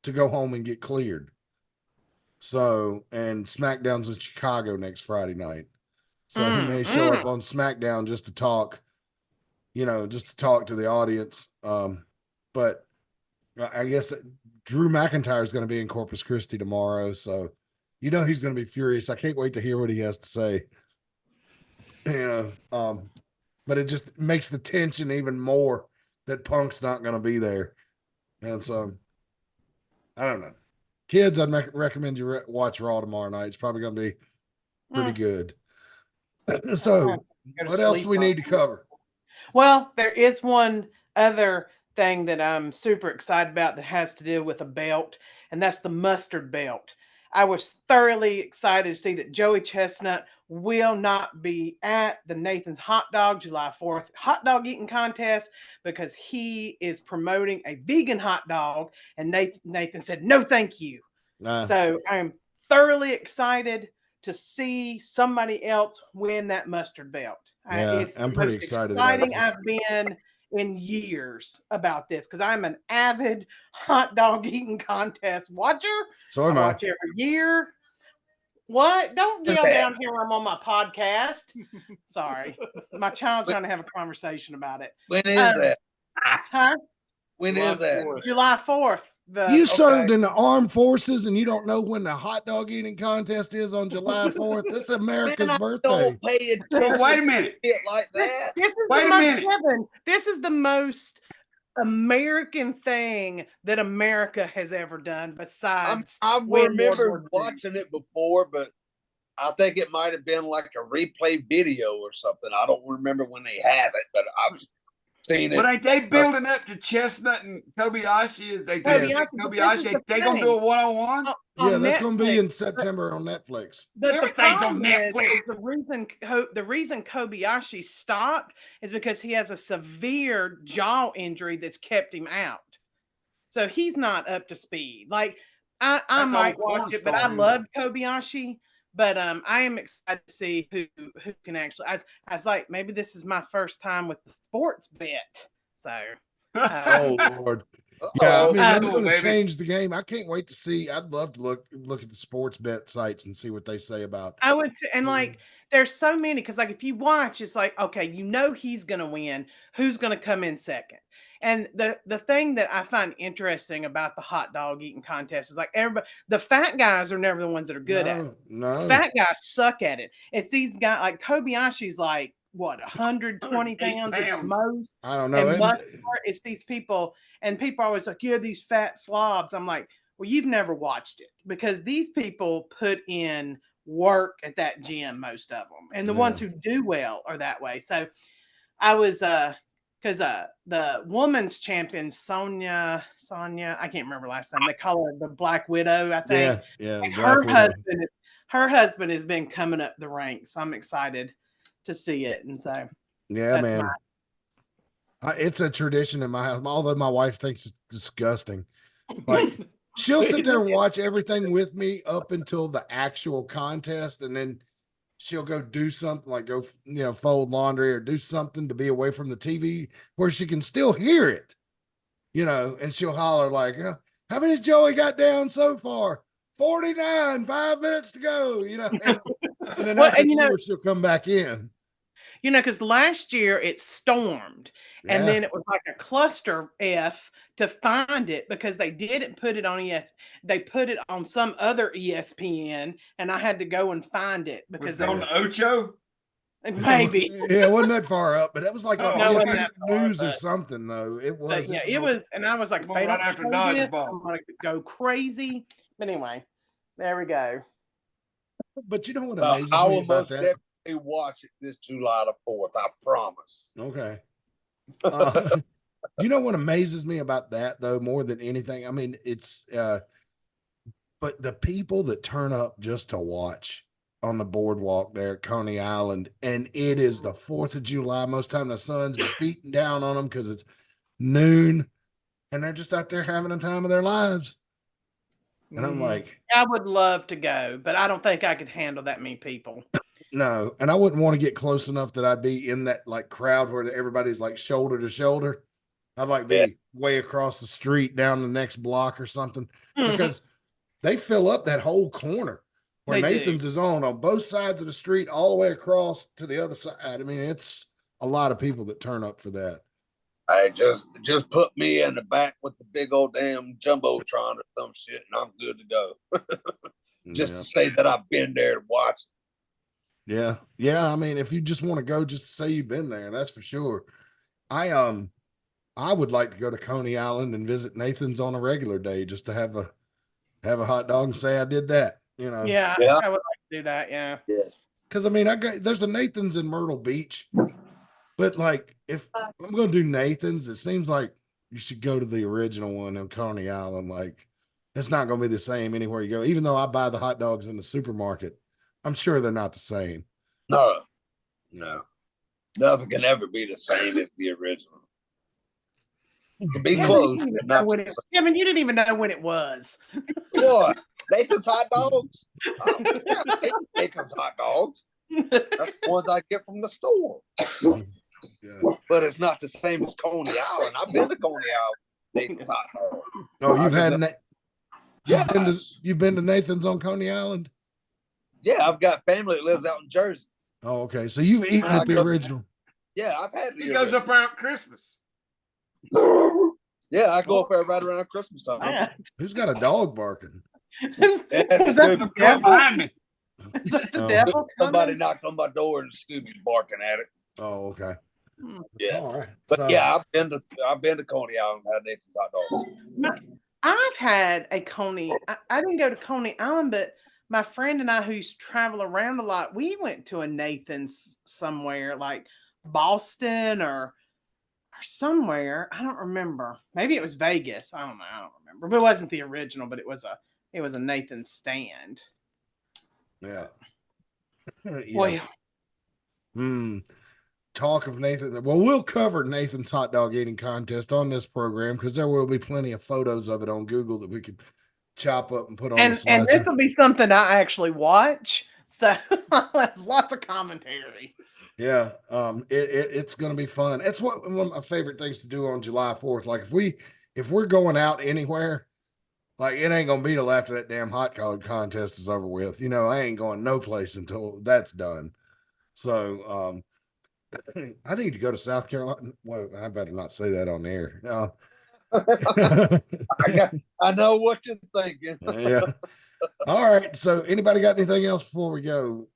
to go home and get cleared. So, and SmackDown's in Chicago next Friday night. So he may show up on SmackDown just to talk, you know, just to talk to the audience. But I guess Drew McIntyre is going to be in Corpus Christi tomorrow. So, you know, he's going to be furious. I can't wait to hear what he has to say. You know, but it just makes the tension even more that Punk's not going to be there. And so, I don't know. kids, I'd recommend you watch Raw tomorrow night. It's probably going to be pretty good. So, Go to what else sleep do we on need to cover? Well, there is one other thing that I'm super excited about that has to do with a belt, and that's the mustard belt. I was thoroughly excited to see that Joey Chestnut will not be at the Nathan's Hot Dog July 4th hot dog eating contest because he is promoting a vegan hot dog, and Nathan said, no, thank you. So I'm thoroughly excited to see somebody else win that mustard belt. Yeah, It's I'm the pretty most excited about exciting it. I've been in years about this because I'm an avid hot dog eating contest watcher. So am I I. watch every year. What? Don't yell down here when I'm on my podcast. Sorry. My child's trying to have a conversation about it. When is that? Huh? When July is that? 4th. July 4th. You served in the armed forces and you don't know when the hot dog eating contest is on July 4th. It's America's Man, I birthday. don't pay attention. Well, wait a minute. to shit like that. This is Wait the a most, minute. Kevin, this is the most American thing that America has ever done besides I win remember World War II. watching it before, but I think it might have been like a replay video or something. I don't remember when they had it, but I've seen it. But ain't they building up to Chestnut and Kobayashi? They Kobayashi, but this is Kobayashi. the They gonna thing. do a one-on-one? Yeah, On that's going to be Netflix, in September on Netflix. But the Everything's on problem Netflix. is the reason Kobayashi stopped is because he has a severe jaw injury that's kept him out. So he's not up to speed. Like I That's might all porn watch it, but I stars. loved Kobayashi. But I am excited to see who can actually. I was like, maybe this is my first time with the sports bet. So Oh Lord. Yeah, I mean that's Oh, going to baby. change the game. I can't wait to see. I'd love to look at the sports bet sites and see what they say about. I would, and like, there's so many because, like, if you watch, it's like, okay, you know he's gonna win. Who's gonna come in second? And the thing that I find interesting about the hot dog eating contest is like everybody, the fat guys are never the ones that are good at it. No. Fat guys suck at it. It's these guys like Kobayashi's like what 120 pounds at the pounds. most. I don't know. And Mustard, it's these people, and people are always like, yeah, these fat slobs. I'm like, well, you've never watched it because these people put in work at that gym, most of them. And the ones who do well are that way. So I was, because the woman's champion, Sonia, I can't remember last time. They call her the Black Widow, I think. Yeah. And her husband has been coming up the ranks. So I'm excited to see it. And so, yeah, man. It's a tradition in my house, although my wife thinks it's disgusting. Like she'll sit there and watch everything with me up until the actual contest, and then she'll go do something like go, fold laundry or do something to be away from the TV where she can still hear it, and she'll holler like, how many Joey got down so far? 49, 5 minutes to go, and then after she'll come back in. Because last year it stormed and then it was like a cluster F to find it because they didn't put it on they put it on some other ESPN and I had to go and find it because was it on the Ocho? Maybe. Yeah, it wasn't that far up, but it was like on ESPN News or but, something though. It was. Yeah, it was, and I was like, if they don't show this, I'm gonna go crazy. But anyway, there we go. But you know what amazes me about that? Watch it this July the 4th. I promise. Okay. You know what amazes me about that though, more than anything? I mean, it's but the people that turn up just to watch on the boardwalk there at Coney Island, and it is the 4th of July. Most time the sun's beating down on them because it's noon, and they're just out there having the time of their lives. And I'm like, I would love to go, but I don't think I could handle that many people. No, and I wouldn't want to get close enough that I'd be in that like crowd where everybody's like shoulder to shoulder. I'd like be way across the street down the next block or something because they fill up that whole corner where Nathan's is on both sides of the street, all the way across to the other side. I mean, it's a lot of people that turn up for that. I just put me in the back with the big old damn jumbotron or some shit, and I'm good to go. Just to say that I've been there to watch it. Yeah. I mean, if you just want to go just to say you've been there, that's for sure. I would like to go to Coney Island and visit Nathan's on a regular day just to have have a hot dog and say I did that. Yeah, Yeah. I would like to do that. Yeah. Yes. Because I mean, there's a Nathan's in Myrtle Beach, but like if I'm going to do Nathan's, it seems like you should go to the original one in Coney Island. Like it's not going to be the same anywhere you go. Even though I buy the hot dogs in the supermarket, I'm sure they're not the same. No. Nothing can ever be the same as the original. It can be close, but not the same. I mean, you didn't even know when it was. What? Nathan's hot dogs? Oh, yeah, Nathan's hot dogs. That's the ones I get from the store. Yeah. But it's not the same as Coney Island. I've been to Coney Island. Nathan's hot dog. Oh, you've had Yeah. you've been to Nathan's on Coney Island? Yeah, I've got family that lives out in Jersey. Oh, okay. So you've eaten at the original. Yeah, I've had He goes up around Christmas. Yeah, I go up there right around Christmas time. Yeah. Who's got a dog barking? Is That's that Scooby. the Come devil? behind me. Is that the Oh. devil? Somebody coming? knocked on my door and Scooby's barking at it. Oh, okay. Yeah. All right. But So, yeah, I've been to Coney Island and had Nathan's hot dogs. I've had a Coney. I didn't go to Coney Island, but my friend and I, who used to travel around a lot, we went to a Nathan's somewhere like Boston or somewhere. I don't remember. Maybe it was Vegas. I don't know. I don't remember. But it wasn't the original. But it was a Nathan's stand. yeah. Well, Talk of Nathan. Well, we'll cover Nathan's hot dog eating contest on this program because there will be plenty of photos of it on Google that we could chop up and put on. and this will be something I actually watch. So I'll have lots of commentary. Yeah, it's going to be fun. It's one of my favorite things to do on July 4th. Like if we're going out anywhere, like it ain't going to be till after that damn hot dog contest is over with. I ain't going no place until that's done. So I need to go to South Carolina. Well, I better not say that on the air. I know what you're thinking. Yeah. All right. So anybody got anything else before we go?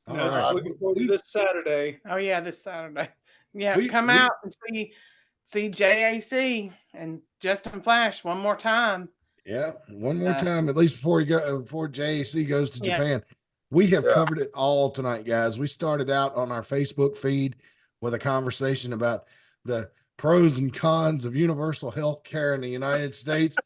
All No, right. just looking forward to this Saturday. Oh yeah, this Saturday. Yeah, We- come we- out and see JAC and Justin Flash one more time. Yeah, one more time, at least before JAC goes to Yeah. Japan. We have Yeah. covered it all tonight, guys. We started out on our Facebook feed with a conversation about the pros and cons of universal health care in the United States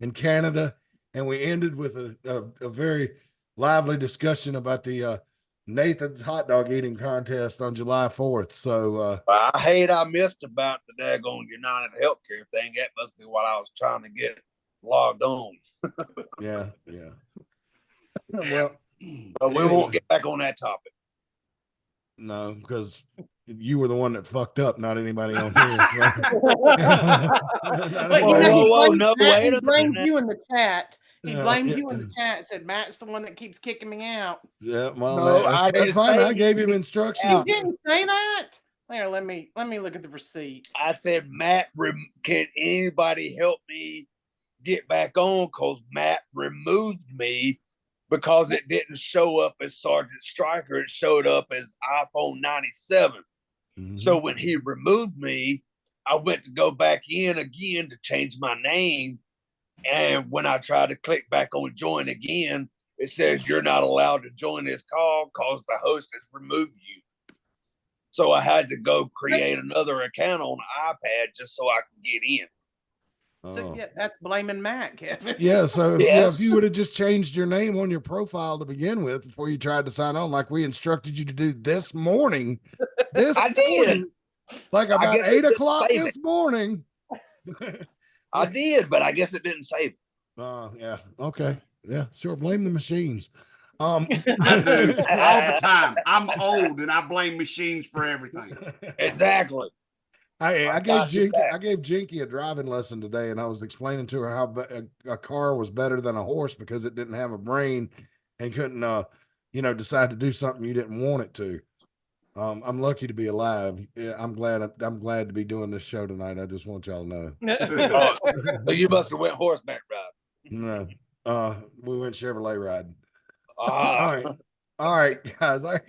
and Canada, and we ended with a very lively discussion about the Nathan's hot dog eating contest on July 4th. So I hate I missed about the daggone United Healthcare thing. That must be what I was trying to get logged on. yeah. Well, But we won't get back on that topic. no, because you were the one that fucked up, not anybody on here. So. But Whoa, he no, blamed, wait he a blamed minute. you in the chat. He Yeah, blamed yeah. you in the chat and said Matt's the one that keeps kicking me out. Yeah, well, No, I that's didn't fine. say I gave him you. instructions. You didn't say that? Here, let me look at the receipt. I said, Matt, can anybody help me get back on? Because Matt removed me because it didn't show up as Sergeant Stryker. It showed up as iPhone 97. Mhm. So when he removed me, I went to go back in again to change my name. And when I tried to click back on join again, it says you're not allowed to join this call because the host has removed you. So I had to go create another account on the iPad just so I could get in. So, Oh. yeah, that's blaming Matt, Kevin. Yeah, so Yes. if you would have just changed your name on your profile to begin with before you tried to sign on, like we instructed you to do this morning. I did. Morning, like I about guess it 8 didn't o'clock save this morning. I did, but I guess it didn't save it. Yeah. Okay. Yeah, sure. Blame the machines. I do all the time. I'm old and I blame machines for everything. Exactly. I gave got you back. Jinky a driving lesson today, and I was explaining to her how a car was better than a horse because it didn't have a brain and couldn't, decide to do something you didn't want it to. I'm lucky to be alive. Yeah, I'm glad to be doing this show tonight. I just want y'all to know. So you must have went horseback riding. No, we went Chevrolet riding. Ah, All right, guys. I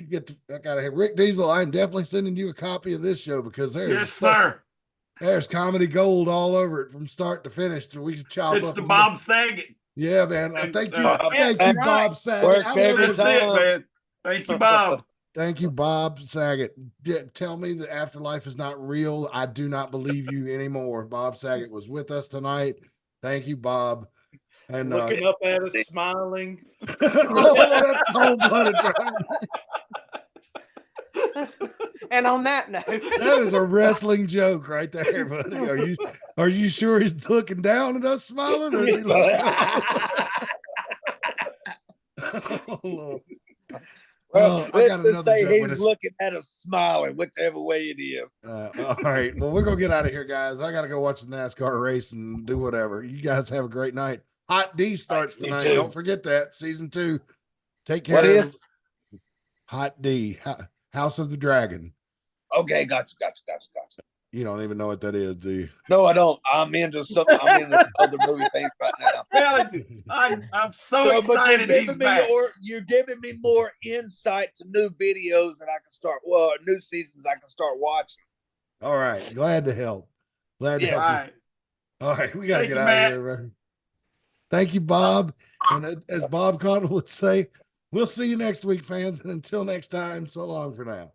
gotta have Rick Diesel. I'm definitely sending you a copy of this show because Yes, sir. there's comedy gold all over it from start to finish. So we should chop It's up the and Bob Saget. Yeah, man. Thank you, Uh, thank you, right. Bob Saget. Works I love every this. That's it, time. man. Thank you, Bob. Thank you, Bob Saget. Tell me the afterlife is not real. I do not believe you anymore. Bob Saget was with us tonight. Thank you, Bob. And Looking up at us, smiling. oh, that's cold-blooded, Brian. And on that note, That is a wrestling joke right there, buddy. Are you sure he's looking down at us smiling, or is he looking up? Oh, Lord. Well, I let's got just another say joke, but he's it's looking at us smiling, whichever way it is. all right. Well, we're gonna get out of here, guys. I gotta go watch the NASCAR race and do whatever. You guys have a great night. Hot D starts You tonight. too. Don't forget that season 2. Take care. What is? Hot D? House of the Dragon. Okay, gotcha. You don't even know what that is, do you? No, I don't. I'm into something. I'm into other movie things right now. Telling you, I'm so But excited he's back. you're giving me more insight to new videos that I can start. Well, new seasons I can start watching. All right. Glad to help. Glad to Yeah. help. All you. right. All right. We gotta Thank get you, out Matt. of here, man. Thank you, Bob. And as Bob Cottle would say, we'll see you next week, fans. And until next time, so long for now.